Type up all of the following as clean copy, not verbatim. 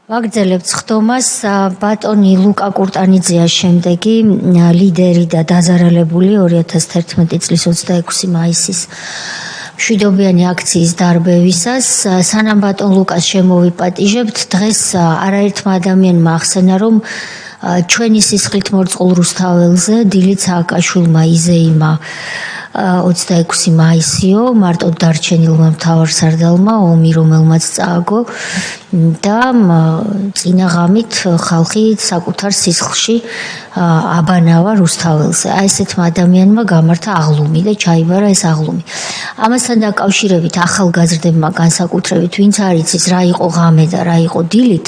ვაგრძელებთ ხდომას ბატონი ლუკა კურტანიძეა შემდეგი ლიდერი და დაზარალებული 2011 წლის 26 მაისის მშვიდობიანი აქციის დარბევისას. სანამ ბატონ ლუკას შემოვიპატიჟებთ, დღეს არაერთმა ადამიანმა ახსენა, რომ ჩვენი სისხლით მორწყულ რუსთაველზე დილით სააკაშვილმა იზეიმა 26 მაისიო მარტოდ დარჩენილმა მთავარსარდალმა ომი, რომელმაც წააგო და წინა ღამით ხალხი საკუთარ სისხლში აბანავა რუსთაველზე. ესეთმა ადამიანმა გამართა აღლუმი და ჩაიბარა ეს აღლუმი. ამასთან დაკავშირებით ახალგაზრდებმა განსაკუთრებით ვინც არ იცის რა იყო ღამე და რა იყო დილით,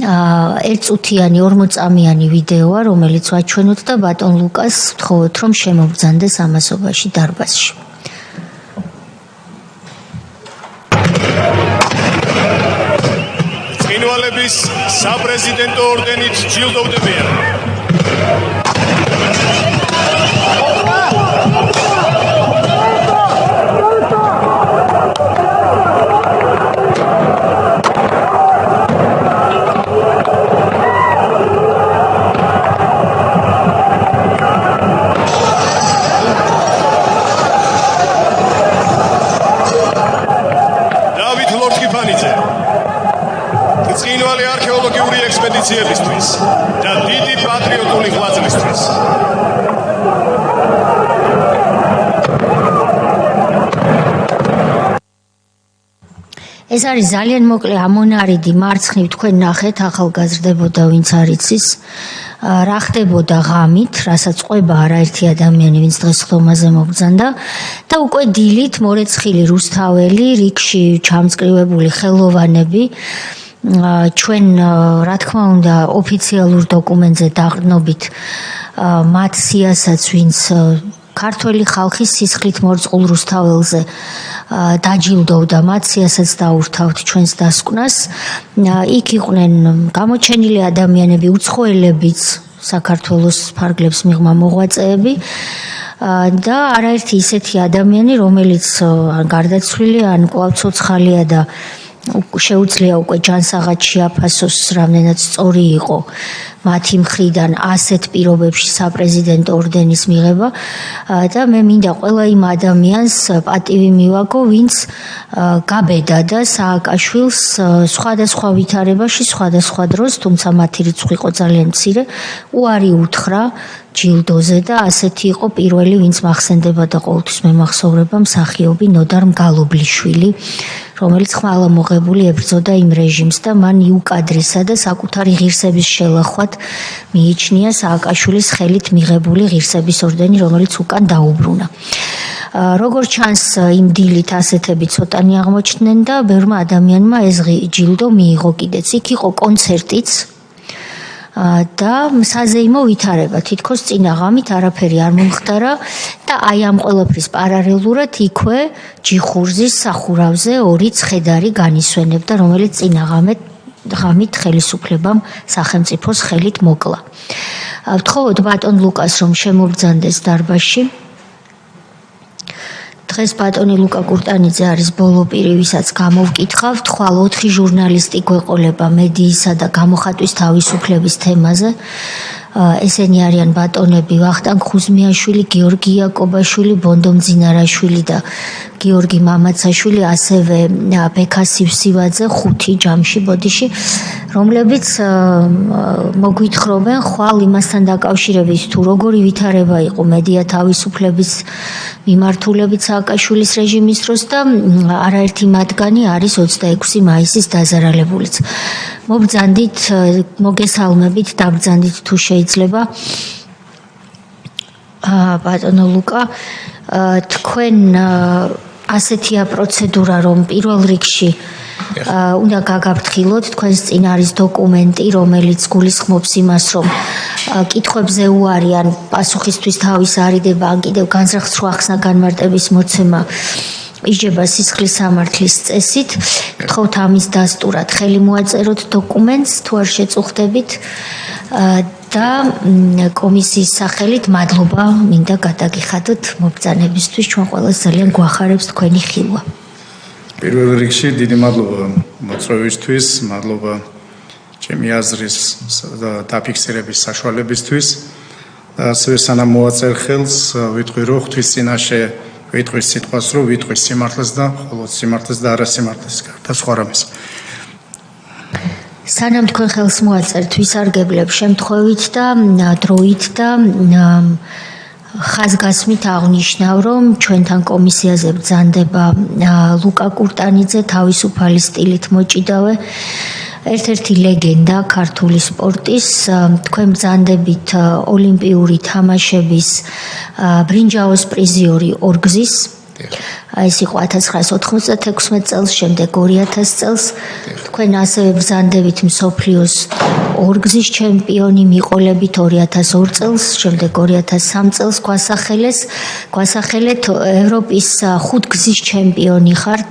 ერთწუთიანი 40-წამიანი ვიდეოა, რომელიც ვაჩვენოთ და ბატონ ლუკას ვთხოვოთ, რომ შემოგბრძანდეს ამასობაში დარბაზში. ცხინვალების საპრეზიდენტო ორდენით ჯილდოვდებიან. ცხინვალე არქეოლოგიური ექსპედიციებისთვის და დიდი პატრიოტული ღვაწლისთვის. ეს არის ძალიან მოკლე ამონარიდი მარცხნივ თქვენ ნახეთ ახალგაზრდებო და ვინც არ იცის რა ხდებოდა ღამით, რასაც ყვება არაერთი ადამიანი, ვინც დღეს ხდომაზე მობრძანდა და უკვე დილით მორეცხილი რუსთაველი, რიგში ჩამწკრივებული ხელოვანები ჩვენ რა თქმა უნდა ოფიციალურ დოკუმენტზე დაყრდნობით მათ სიასაც, ვინც ქართველი ხალხის სისხლით მორწყულ რუსთაველზე დაჯილდოვდა, მათ სიასაც დაურთავთ ჩვენს დასკვნას. იქ იყვნენ გამოჩენილი ადამიანები, უცხოელებიც, საქართველოს ფარგლებს მიღმა მოღვაწეები და არაერთი ისეთი ადამიანი, რომელიც გარდაცვლილი ან კვლავ ცოცხალია და შეუძლია უკვე ჯანსაღად შეაფასოს, რამდენად სწორი იყო მათი მხრიდან ასეთ პირობებში საპრეზიდენტო ორდენის მიღება და მე მინდა ყველა იმ ადამიანს პატივი მივაგო, ვინც გაბედა და სააკაშვილს სხვადასხვა ვითარებაში, სხვადასხვა დროს, თუმცა მათი რიცხვი იყო ძალიან მცირე, უარი უთხრა ჯილდოზე და ასეთი იყო პირველი, ვინც მახსენდება და ყოველთვის მემახსოვრება მსახიობი ნოდარ მგალობლიშვილი, რომელიც ხმალა მოღებული ებრძოდა იმ რეჟიმს და მან იუკადრისა და საკუთარი ღირსების შელახვად მიიჩნია სააკაშვილის ხელით მიღებული ღირსების ორდენი, რომელიც უკან დაუბრუნა. როგორც ჩანს, იმ დილით ასეთები ცოტანი აღმოჩნდნენ და ბევრმა ადამიანმა ეს ჯილდო მიიღო კიდეც. იქ იყო კონცერტიც და საზეიმო ვითარება, თითქოს წინა ღამით არაფერი არ მომხდარა და აი ამ ყველაფრის პარალელურად იქვე ჯიხურზის სახურავზე ორი ცხედარი განისვენებდა, რომელიც წინა ღამით ხელისუფლებამ სახელმწიფოს ხელით მოკლა. ვთხოვოთ ბატონ ლუკას, რომ შემოგბრძანდეს დარბაზში. დღეს ბატონი ლუკა კურტანიძე არის ბოლო პირი, ვისაც გამოვკითხავთ, ხვალ 4 ჟურნალისტი გვეყოლება მედიისა და გამოხატვის თავისუფლების თემაზე. ესენი არიან ბატონები ვახტანგ ხუზმიაშვილი, გიორგი იაკობაშვილი, ბონდო მძინარაშვილი და გიორგი მამაცაშვილი, ასევე ბექა სივსივაძე, 5 ჯამში ბოდიში, რომლებიც მოგვითხრობენ ხვალ იმასთან დაკავშირებით, თუ როგორი ვითარება იყო მედია თავისუფლების მიმართულებით სააკაშვილის რეჟიმის დროს და არაერთი მათგანი არის 26 მაისის დაზარალებულიც. მობრძანდით, მოგესალმებით, დაბრძანდით თუ შეიძლება. ბატონო ლუკა, თქვენ ასეთია პროცედურა, რომ პირველ რიგში უნდა გაგაფრთხილოთ, თქვენს წინ არის დოკუმენტი, რომელიც გულისხმობს იმას, რომ კითხვებზე უარი ან პასუხისთვის თავის არიდება, ან კიდევ განზრახს ახსნა განმარტების მოცემა იჯება სისხლის სამართლის წესით. გთხოვთ ამის დასტურად ხელი მოაწეროთ დოკუმენტს, თუ არ შეწუხდებით და კომისიის სახელით მადლობა მინდა გადაგიხადოთ მობრძანებისთვის, ჩვენ ყველას ძალიან გვახარებს თქვენი ხილვა. პირველ რიგში დიდი მადლობა მოწვევისთვის, მადლობა ჩემი აზრის დაფიქსირების საშუალებისთვის. ასევე სანამ მოაწერთ ხელს, ვიტყვი რომ ღვთის წინაშე ვიტყვის სიტყვას, რომ ვიტყვის სიმართლეს და მხოლოდ სიმართლეს და არა სიმართლეს გარდა სხვა რამეს. სანამ თქვენ ხელს მოაწერთ, ვისარგებლებ შემთხვევით და დროით და ხაზგასმით აღნიშნავ, რომ ჩვენთან კომისიაზე ბრძანდება ლუკა კურტანიძე, თავისუფალი სტილით მოჭიდავე, ერთ-ერთი ლეგენდა ქართული სპორტის. თქვენ ბრძანდებით ოლიმპიური თამაშების ბრინჯაოს პრიზიორი ორგზის. ეს იყო 1996 წელს, შემდეგ 2000 წელს. თქვენ ასევე ბრძანდებით მსოფლიოს ორგზის ჩემპიონი, მიყოლებით 2002 წელს, შემდეგ 2003 წელს გვასახელეთ ევროპის ხუთგზის ჩემპიონი ხართ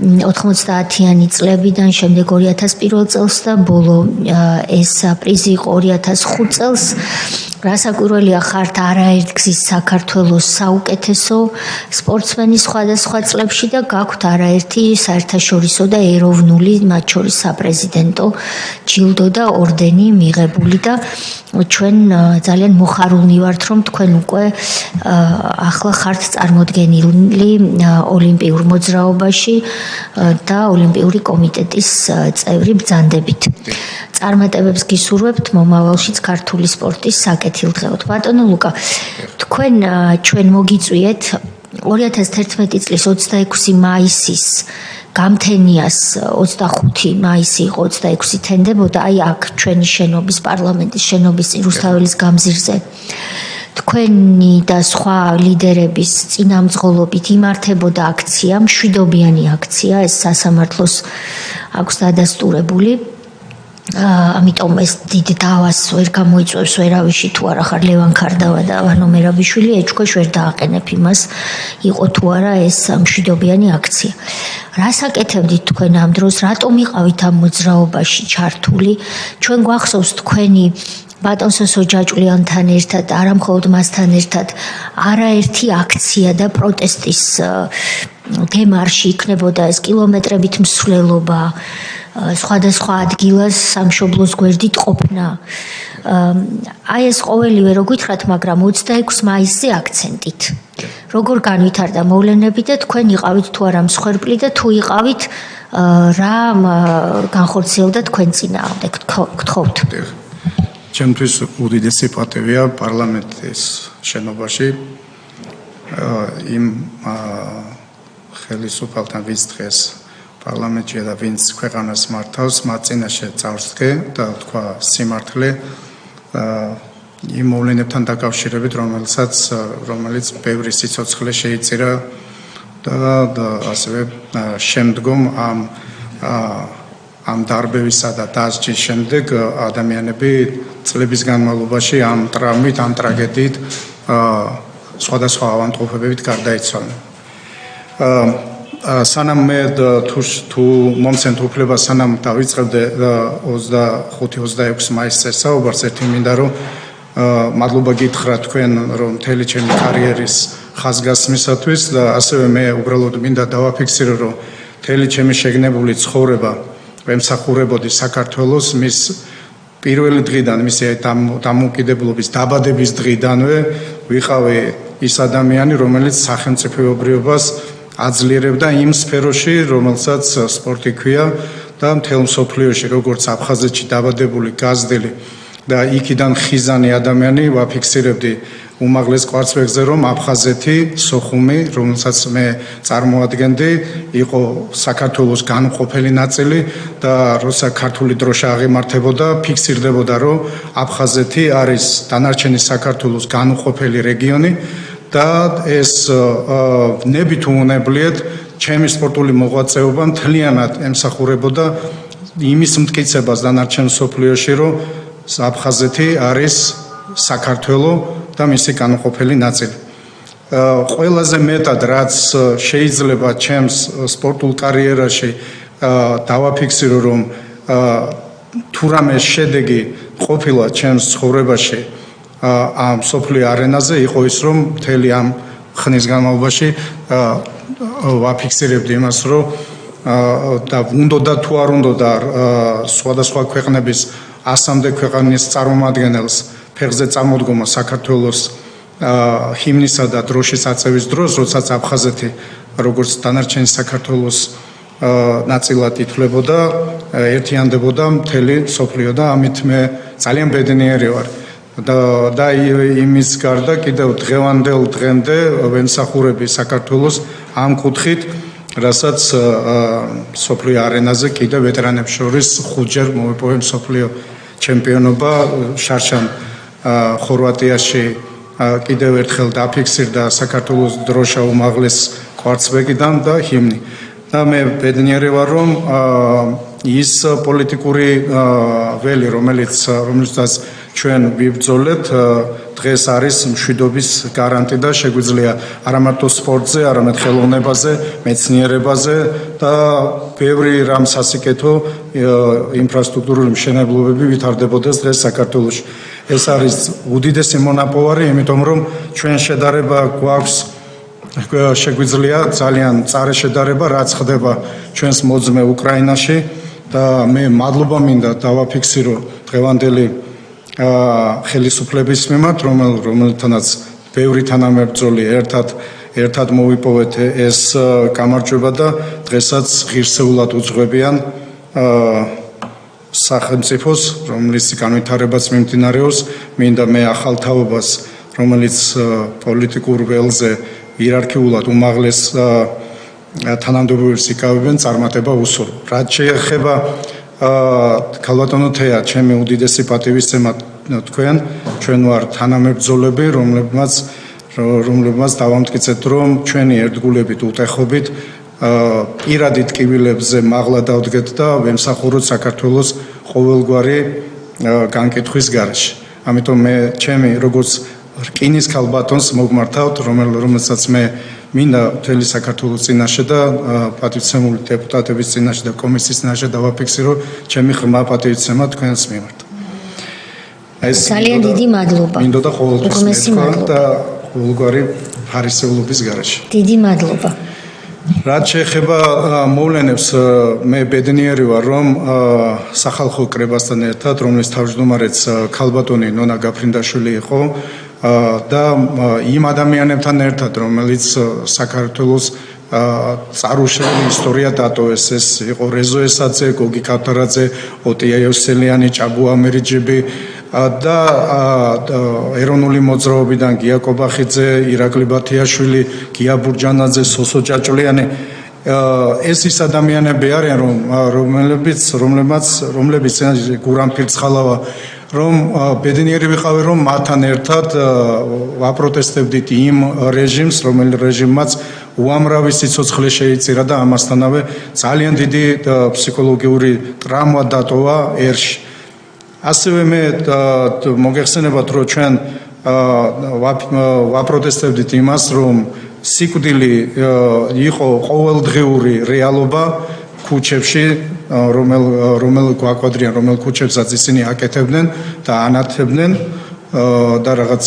90-იანი წლებიდან, შემდეგ 2001 წელს და ბოლო ეს პრიზი იყო 2005 წელს. რასაკვირველია, ხართ არაერთგზის საქართველოს საუკეთესო სპორტსმენი სხვადასხვა წლებში და გაქვთ არაერთი საერთაშორისო და ეროვნული, მათ შორის საპრეზიდენტო ჯილდო და ორდენი მიღებული და ჩვენ ძალიან მოხარულნი ვართ, რომ თქვენ უკვე ახლა ხართ წარმოდგენილი ოლიმპიურ მოძრაობაში და ოლიმპიური კომიტეტის წევრი ბრძანდებით. წარმატებებს გისურვებთ მომავალშიც ქართული სპორტის საკეთილდღეოდ. ბატონო ლუკა, თქვენ ჩვენ მოგიწვიეთ 2011 წლის 26 მაისის გამთენიას 25 მაისი იყო 26 თენდებოდა აი აქ ჩვენი შენობის პარლამენტის შენობის რუსთაველის გამზირზე. თქვენი და სხვა ლიდერების წინამძღოლობით იმართებოდა აქცია, მშვიდობიანი აქცია, ეს სასამართლოს აქვს დადასტურებული. ამიტომ ეს დიდი დავას ვერ გამოიწვევს ვერავიში თუ არა ხარ ლევან ქარდავა და ვანო მერაბიშვილი, ეჭქვეშ ვერ დააყენებ იმას, იყო თუ არა ეს მშვიდობიანი აქცია. რას აკეთებდით თქვენ ამ დროს, რატომ იყავით ამ მოძრაობაში ჩართული? ჩვენ გვახსოვს თქვენი ბატონ სოსო ჯაჭვლიანთან ერთად, არა მხოლოდ მასთან ერთად, არაერთი აქცია და პროტესტის დემარში იქნებოდა ეს კილომეტრებით მსვლელობა, სხვადასხვა ადგილას სამშობლოს გვერდით ყოფნა. აი ეს ყოველივე რო გითხრათ, მაგრამ 26 მაისზე აქცენტით. როგორ განვითარდა მოვლენები და თქვენ იყავით თუ არა მსხვერპლი და თუ იყავით რა განხორციელდა თქვენ წინააღმდეგ, გთხოვთ. ჩემთვის უდიდესი პატივია პარლამენტის შენობაში იმ ხელისუფალთან ვის დღეს პარლამენტია და ვინც ქვეყანას მართავს, მათ წინაშე წავსდგე და თქვა სიმართლე იმ მოვლენებთან დაკავშირებით, რომელიც ბევრი სიცოცხლე შეიწირა და ასევე შემდგომ ამ დარბევისა და დასჯის შემდეგ ადამიანები წლების განმავლობაში ამ ტრამვით, ამ ტრაგედიით სხვადასხვა ავადმყოფობებით გარდაიცვალნენ. სანამ მე თუ მომცემთ უფლება, სანამ დავიწყებდე 25-26 მაისს საუბარს, ერთი მინდა რომ მადლობა გითხრა თქვენ, რომ მთელი ჩემი კარიერის ხაზგასმისათვის და ასევე მე უბრალოდ მინდა დავაფიქსირო, რომ მთელი ჩემი შეგნებული ცხოვრება ემსახურებოდი საქართველოს მის პირველი დღიდან, მისი დამოუკიდებლობის დაბადების დღიდანვე ვიყავი ის ადამიანი, რომელიც სახელმწიფოებრიობას აძლიერებდა იმ სფეროში, რომელსაც სპორტი ქვია და მთელ მსოფლიოში, როგორც აფხაზეთში დაბადებული, გაზრდილი და იქიდან ხიზანი ადამიანი ვაფიქსირებდი უმაღლეს კვარცხლბეკზე, რომ აფხაზეთი, სოხუმი, რომელსაც მე წარმოადგენდი, იყო საქართველოს განუყოფელი ნაწილი და როცა ქართული დროშა აღემართებოდა, ფიქსირდებოდა, რომ აფხაზეთი არის დანარჩენი საქართველოს განუყოფელი რეგიონი და ეს ნებით უუნებლიეთ ჩემი სპორტული მოღვაწეობა მთლიანად ემსახურებოდა იმის მტკიცებას დანარჩენ მსოფლიოში, რომ აფხაზეთი არის საქართველო და მისი განუყოფელი ნაწილი. ყველაზე მეტად რაც შეიძლება ჩემს სპორტულ კარიერაში დავაფიქსირო, რომ თუ რამე შედეგი ყოფილა ჩემს ცხოვრებაში ამ სოფლიო არენაზე, იყო ის, რომ მთელი ამ ხნის განმავლობაში ვაფიქსირებდი იმას, რომ და უნდოდა თუ არ უნდოდა სხვადასხვა ქვეყნების 100-მდე ქვეყნის წარმომადგენელს ფეხზე წამოდგომა საქართველოს ჰიმნისა და დროშის აწევის დროს, როდესაც აფხაზეთი როგორც დანარჩენი საქართველოს ნაწილად ითვლებოდა, ერთიანდებოდა მთელი სოფლიო და ამით მე ძალიან ბედნიერი ვარ. და იმის გარდა კიდევ დღევანდელ დღემდე ვემსახურები საქართველოს ამ კუთხით, რასაც სოფლიო არენაზე კიდევ ვეტერანებს შორის 5-ჯერ მოვიპოვე სოფლიო ჩემპიონობა შარშან ხორვატიაში კიდევ ერთხელ დაფიქსირდა საქართველოს დროშა უმაღლეს კვარცხლბეკიდან და ჰიმნი. და მე ბედნიერი ვარ, რომ ის პოლიტიკური ველი, რომელიცაც ჩვენ ვიბრძოლეთ, დღეს არის მშვიდობის გარანტი და შეგვიძლია არა მარტო სპორტზე, არამედ ხელოვნებაზე, მეცნიერებაზე და ბევრი რამ სასიკეთო ინფრასტრუქტურული მშენებლობები ვითარდებოდეს დღეს საქართველოში. ეს არის უდიდესი მონაპოვარი, იმიტომ რომ ჩვენ შედარება გვაქვს შეგვიძლია ძალიან მწარე შედარება, რაც ხდება ჩვენს მოძმე უკრაინაში და მე მადლობა მინდა დავაფიქსირო დღევანდელი ხელისუფლების მიმართ, რომელთანაც ბევრი თანამებრძოლი ერთად მოვიპოვეთ ეს გამარჯვება და დღესაც ღირსეულად უძღვებიან სახელმწიფოს, რომლის განვითარებაც მიმდინარეობს, მინდა მე ახალ თაობას, რომელიც პოლიტიკურ ველზე იერარქიულად უმაღლეს თანამდებობებს იკავებენ, წარმატება უსურვო. რაც შეეხება ქალბატონო თეა, ჩემი უდიდესი პატივისცემა თქვენ, ჩვენ ვარ თანამებრძოლები, რომლებმაც დავამტკიცეთ, რომ ჩვენი ერთგულებით უტეხობით პირადი ტკივილებზე მაღლა დავდგეთ და ვემსახუროთ საქართველოს ყოველგვარი განკითხვის გარეშე. ამიტომ მე ჩემი როგორც რკინის ქალბატონს მოგმართავთ, რომელსაც მე მინდა მთელი საქართველოს წინაშე და პატივცემული დეპუტატების წინაშე და კომისიის წინაშე დავაფიქსირო ჩემი ღრმა პატივისცემა თქვენს მიმართ. ძალიან დიდი მადლობა. მინდოდა ყოველთვის მეთქვა და ყოველგვარი ხარისეულობის გარეშე. დიდი მადლობა. რაც შეეხება მოვლენებს, მე ბედნიერი ვარ, რომ სახალხო კრებასთან ერთად, რომლის თავმჯდომარეც ქალბატონი ნონა გაფრინდაშვილი იყო და იმ ადამიანებთან ერთად, რომელიც საქართველოს წარუშევი ისტორია დატოვეს, ეს იყო რეზო ესაძე, გოგი ქავთარაძე, ოტია იოსელიანი, ჭაბუ ამერიჯიბი და ეროვნული მოძრაობიდან გია კობახიძე, ირაკლი ბათიაშვილი, გია ბურჯანაძე, სოსო ჭაჭულიანი. ეს ის ადამიანები არიან, რომლებიც გურამ ფირცხალავა, რომ ბედნიერი ვიყავი, რომ მათთან ერთად ვაპროტესტებდით იმ რეჟიმს, რომელიც რეჟიმმაც უამრავი სიცოცხლე შეიწირა და ამასთანავე ძალიან დიდი ფსიქოლოგიური ტრაუმა დატოვა ერში. ასევე მე მოგეხსენებათ, რომ ჩვენ ვაპროტესტებდით იმას, რომ სიკვდილი იყო ყოველდღიური რეალობა ქუჩებში, რომელ გვაკვადრიან, რომელ ქუჩებსაც ისინი აკეთებდნენ და ანათებდნენ და რაღაც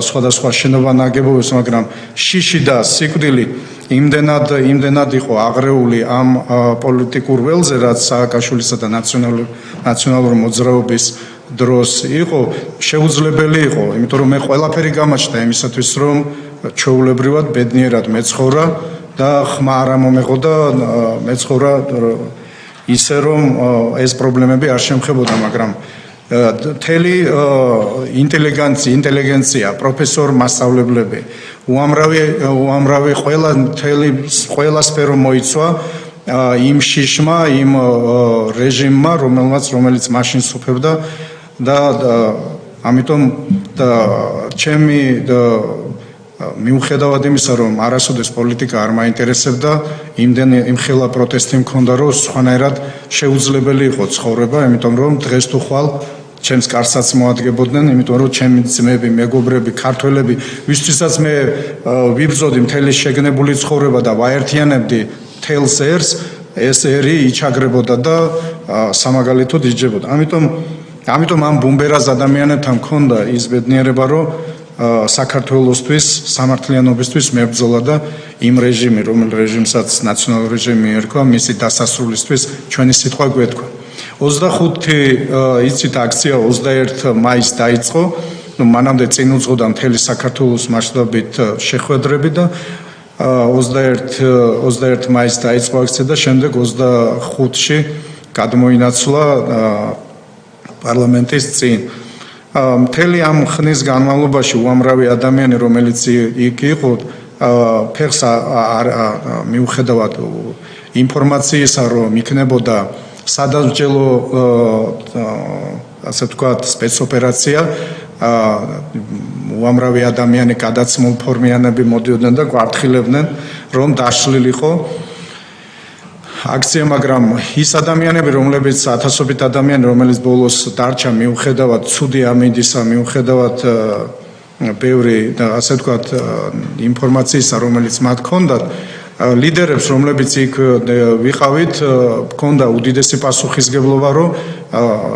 სხვადასხვა შენობა ნაგებობებს, მაგრამ შიში და სიკვდილი იმდენად იყო აღრეული ამ პოლიტიკურ ველზე, რაც სააკაშვილისა და ნაციონალური მოძრაობის დროს იყო, შეუძლებელი იყო, იმიტომ რომ მე ყველაფერი გამაჩნდა იმისათვის, რომ ჩვეულებრივად ბედნიერად მეცხოვრა და ხმა არ მომეღო და მეცხოვრა ისე რომ ეს პრობლემები არ შემხებოდა, მაგრამ მთელი ინტელიგენცია, პროფესორი, მასწავლებლები, უამრავი ყველა სფერო მოიცვა იმ შიშმა, იმ რეჟიმმა, რომელიც მაშინ სუფევდა და ამიტომ ჩემი მიუხედავად იმისა, რომ არასოდეს პოლიტიკა არ მაინტერესებდა, იმხელა პროტესტი მქონდა, რომ სხვანაირად შეუძლებელი იყო ცხოვრება, იმიტომ რომ დღეს თუ ხვალ ჩემს კარსაც მოადგებოდნენ, იმიტომ რომ ჩემი ძმები, მეგობრები, ქართველები, ვისთვისაც მე ვიბრძოდი მთელი შეგნებული ცხოვრება და ვაერთიანებდი თელს ერს, ეს ერი იჩაგრებოდა და სამაგალითოდ იჯებოდა. ამიტომ ამ ბუმბერას ადამიანებთან მქონდა ის ბედნიერება, რომ საქართველოსთვის სამართლიანობისთვის მებრძოლა და იმ რეჟიმი, რომელ რეჟიმსაც ნაციონალური რეჟიმი ერქვა, მისი დასასრულისთვის ჩვენი სიტყვა გვეთქვა. 25 იცით აქცია 21 მაისს დაიწყო, მანამდე წინ უძღოდა მთელი საქართველოს მასშტაბით შეხვედრები და 21 მაისს დაიწყო აქცია და შემდეგ 25-ში გადმოინაცვლა პარლამენტის წინ. მთელი ამ ხნის განმავლობაში უამრავი ადამიანი, რომელიც იქ იყო, ფეხს მიუხედავად ინფორმაციისა, რომ იქნებოდა სადაზვერვო ასე ვთქვათ სპეცოპერაცია, უამრავი ადამიანი გადაცმულ ფორმიანები მოდიოდნენ და გვარტხილებდნენ, რომ დაშლილიყო აქცია, მაგრამ ის ადამიანები, რომლებიც ათასობით ადამიანი, რომელიც ბოლოს დარჩა მიუხედავად ცუდი ამინდისა, მიუხედავად ბევრი ასე ვთქვათ ინფორმაციისა, რომელიც მათ ჰქონდათ, ლიდერებს, რომლებიც იქ ვიყავით, ჰქონდა უდიდესი პასუხისგებლობა, რომ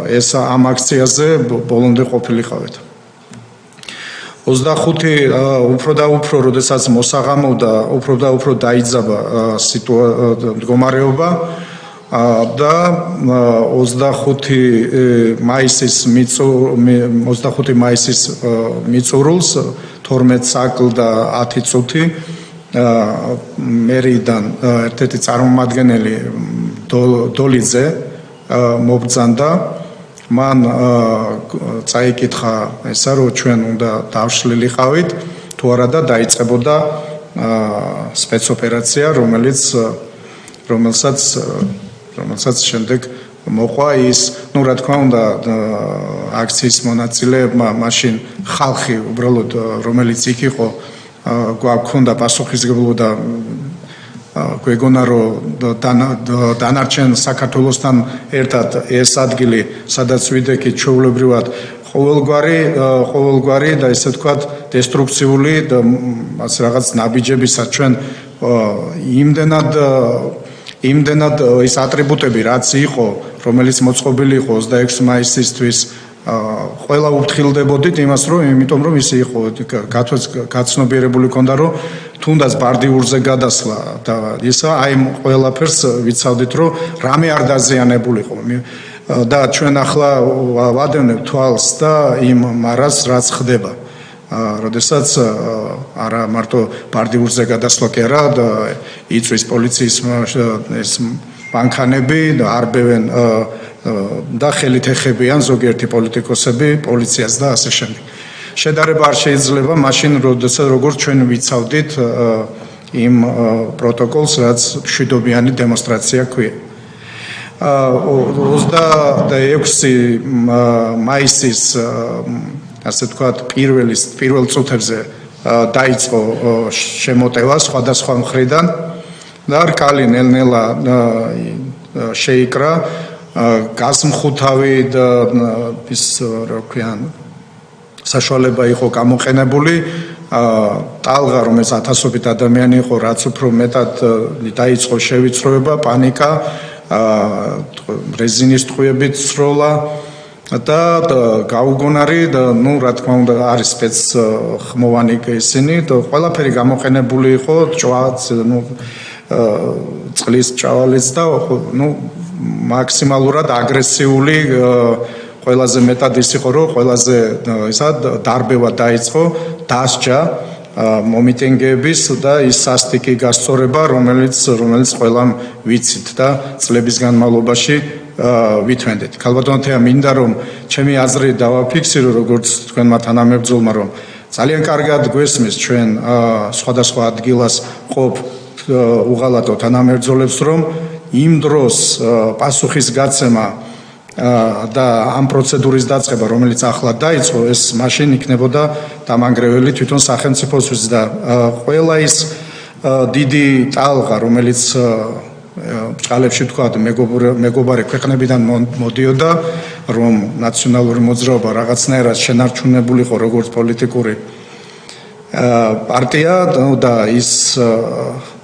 ეს ამ აქციაზე ბოლომდე ყოფილიყავით. 25 უფრო და უფრო, როდესაც მოსაღამოვდა, უფრო და უფრო დაიძაბა მდგომარეობა და 25 მაისის მიწურულს 12 საკლ და 10 წუთი მერიდან ერთ-ერთი წარმომადგენელი დოლიძე მობრძანდა. მან წაიკითხა ესა, რომ ჩვენ უნდა დავშლილიყავით თუ არა და დაიწყებოდა სპეცოპერაცია, რომელსაც შემდეგ მოყვა ის, რა თქმა უნდა, აქციის მონაწილეებმა, მაშინ ხალხი უბრალოდ, რომელიც იქ იყო, გვაქვს პასუხისგებლობა და გვეგონა, რომ დანარჩენ საქართველოსთან ერთად ეს ადგილი, სადაც ვიდექით, ჩვეულებრივად ყოველგვარი და ესე ვთქვათ დესტრუქციული და ასე რაღაც ნაბიჯებისაც ჩვენ იმდენად ის ატრიბუტები, რაც იყო, რომელიც მოწყობილი იყო 26 მაისისთვის, ყველა უფრთხილდებოდით იმას, იმიტომ რომ ის იყო გაცნობიერებული ქონდა, რომ თუნდაც ბარდიურზე გადასვლა და ისა აი ყველაფერს ვიცავდით, რომ რამე არ დაზიანებულიყო და ჩვენ ახლა ვადევნებ თვალს და იმ მარას რაც ხდება. როდესაც არა მარტო ბარდიურზე გადასვლა კი არა და იწვის პოლიციის ეს მანქანები და არბევენ და ხელით ეხებიან ზოგიერთი პოლიტიკოსები პოლიციას და ასე შემდეგ. შედარება არ შეიძლება მაშინ, როგორც ჩვენ ვიცავდით იმ პროტოკოლს, რაც მშვიდობიანი დემონსტრაცია ქვია. 26 მაისის ასე ვთქვათ პირველ წუთებზე დაიწყო შემოტევა სხვადასხვა მხრიდან და რკალი ნელ-ნელა შეიკრა, გაზმხუთავი და ის რა ქვიან საშუალება იყო გამოყენებული, ტალღა, რომელიც ათასობით ადამიანი იყო, რაც უფრო მეტად დაიწყო შევიწროება, პანიკა, რეზინის ტყვიებით სროლა და გაუგონარი და რა თქმა უნდა არის სპეცხმოვანი ისინი და ყველაფერი გამოყენებული იყო, წყლის ჭავალიც და მაქსიმალურად აგრესიული, ყველაზე მეტად ის იყო, რომ ყველაზე დარბევა დაიწყო, დასჯა მომიტინგეების და ის სასტიკი გასწორება, რომელიც ყველამ ვიცით და წლების განმავლობაში ვითვენდით. ქალბატონთეა, მინდა რომ ჩემი აზრი დავაფიქსირო, როგორც თქვენმა თანამებრძოლმა, რომ ძალიან კარგად გვესმის ჩვენ სხვადასხვა ადგილას ყოფ უღალატო თანამებრძოლებს, რომ იმ დროს პასუხის გაცემა და ამ პროცედურის დაწყება, რომელიც ახლა დაიწყო, ეს მაშინ იქნებოდა დამანგრეველი თვითონ სახელმწიფოსთვის და ყველა ის დიდი ტალღა, რომელიც ბრჭყალებში თქვა მეგობარი ქვეყნებიდან მოდიოდა, რომ ნაციონალური მოძრაობა რაღაცნაირად შენარჩუნებულიყო როგორც პოლიტიკური პარტია და ის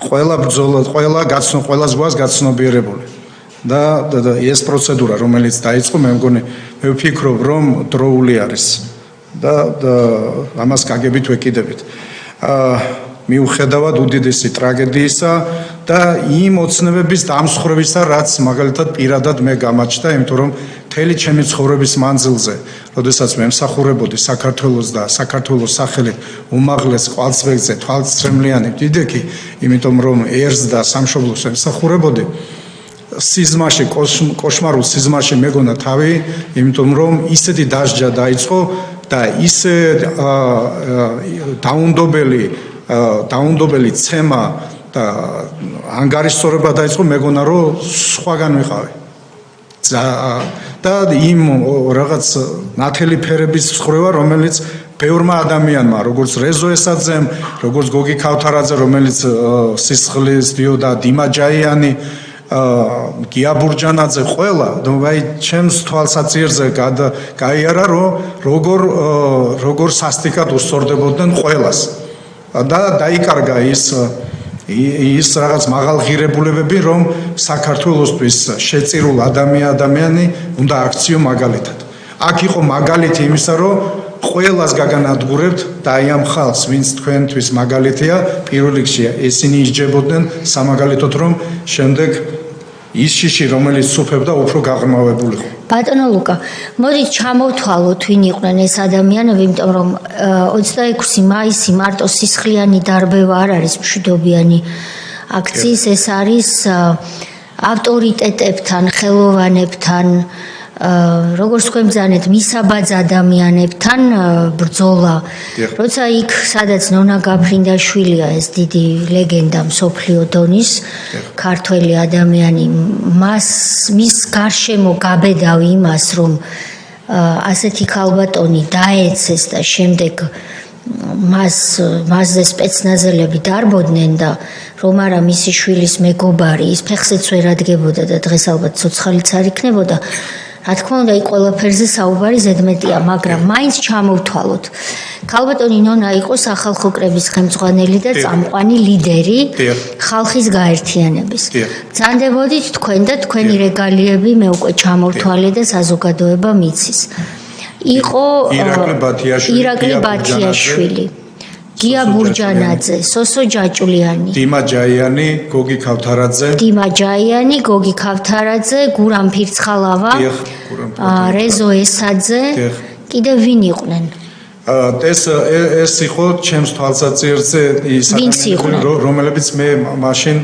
ყველა ბრძოლა, ყველა ზღვას გაცნობიერებული. და ეს პროცედურა, რომელიც დაიწყო, მე ვფიქრობ, რომ დროული არის. და ამას გაგებით ვეკიდებით. მიუხედავად უდიდესი ტრაგედიისა და იმ ოცნებების დამსხვრევისა, რაც მაგალითად პირადად მე გამაჩნდა, იმიტომ რომ მთელი ჩემი ცხოვრების მანძილზე, როდესაც მე მსახურებოდი საქართველოს და საქართველოს სახელით უმაღლეს ყვალწრებზე თვალწრემლიანი დიდექი, იმიტომ რომ ერს და სამშობლოს ემსახურებოდი, სიზმარში, კოშმარულ სიზმარში მეგონა თავი, იმიტომ რომ ისეთი დასჯა დაიწყო და ისე დაუნდობელი ცემა და ანგარიშსწორება დაიწყო, მეგონა რომ სხვაგან ვიყავი. და იმ რაღაც ნათელი ფერების მსხრევა, რომელიც ბევრმა ადამიანმა, როგორც რეზო ესაძემ, როგორც გოგი ქავთარაძე, რომელიც სისხლის დიოდა, დიმა ჯაიანი, გია ბურჯანაძე, ყველა, აი ჩემს თვალსაჩინოზე გაიარა, რომ როგორ სასტიკად უსწორდებოდნენ ყველას. და დაიკარგა ის რაღაც მაღალღირებულებები, რომ საქართველოსთვის შეწირულ ადამიანი უნდა აქციო მაგალითად. აქ იყო მაგალითი იმისა, რომ ყველას გაგანადგურებთ და აი ამ ხალხს, ვინც თქვენთვის მაგალითია, პირველ რიგში ესენი ისჯებოდნენ სამაგალითოდ, რომ შემდეგ ის შიში, რომელიც სუფევდა, უფრო გაღრმავებულიყო. ბატონო ლუკა, მოდით ჩამოვთვალოთ, ვინ იყვნენ ეს ადამიანები, იმიტომ რომ 26 მაისი მარტო სისხლიანი დარბევა არ არის მშვიდობიანი აქციის, ეს არის ავტორიტეტებთან, ხელოვანებთან, როგორც თქვენ ბრძანეთ, მისაბაძ ადამიანებთან ბრძოლა. როცა იქ, სადაც ნონა გაფრინდაშვილია, ეს დიდი ლეგენდა მსოფლიო დონის, ქართველი ადამიანი, მის გარშემო გაბედავი იმას, რომ ასეთი ქალბატონი დაეცეს და შემდეგ მასზე სპეცნაზელები დარბოდნენ და რომ არა მისი შვილის მეგობარი, ის ფეხზეც ვერ ადგებოდა და დღეს ალბათ ცოცხალიც არ იქნებოდა. რა თქმა უნდა, იქ ყველაფერზე საუბარი ზედმეტია, მაგრამ მაინც ჩამოვთვალოთ. ქალბატონი ნონა იყო სახალხო კრების ხელმძღვანელი და წამყვანი ლიდერი ხალხის გაერთიანების. ბრძანდებოდით თქვენ და თქვენი რეგალიები მე უკვე ჩამოვთვალე და საზოგადოება მიცის. იყო ირაკლი ბათიაშვილი, გია ბურჯანაძე, სოსო ჯაჭულიანი, დიმა ჯაიანი, გოგი ქავთარაძე, გურამ ფირცხალავა, რეზო ესაძე, კიდევ ვინ იყვნენ? ეს იყო ჩემს თვალსაჩინოზე ის ადამიანები, რომლებიც მე მაშინ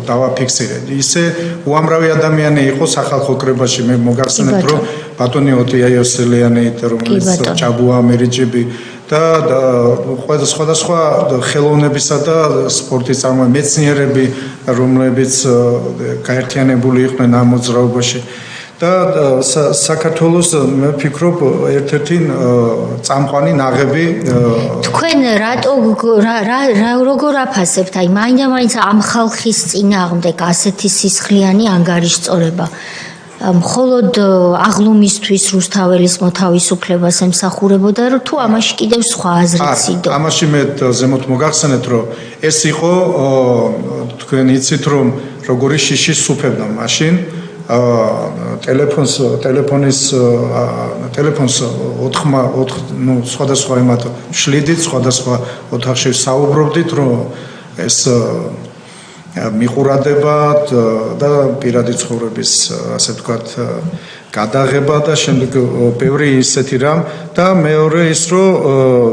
დავაფიქსირე. ისე უამრავი ადამიანი იყო სახალხო კრებაში, მე მოგახსენებთ, რომ ბატონი ოტია იოსელიანი, რომელიც ჭაბუა ამერიჯიბი და სხვადასხვა ხელოვნებისა და სპორტის მეცნიერები, რომლებიც გაერთიანებული იყვნენ ამ მოძრაობაში. და საქართველოს მე ვფიქრობ ერთ-ერთი წამყვანი ნაღები. თქვენ როგორ აფასებთ, აი მაინდა-მაინც ამ ხალხის წინააღმდეგ ასეთი სისხლიანი ანგარიშწორება? მხოლოდ აღლუმისთვის რუსთაველის მოთავისუფლებას ემსახურებოდა, რომ თუ ამაში კიდევ სხვა აზრიც იდო? ამაში მე ზემოთ მოგახსენეთ, რომ ეს იყო თქვენ იცით, რომ როგორი შიში სუფევდა მაშინ ტელეფონს სხვადასხვა იმათ შლიდით, სხვადასხვა ოთახში საუბრობდით, რომ ეს მიყურადებათ და პირადი ცხოვრების, ასე ვთქვათ, გადაღება და შემდეგ ბევრი ისეთი რამ და მეორე ის, რომ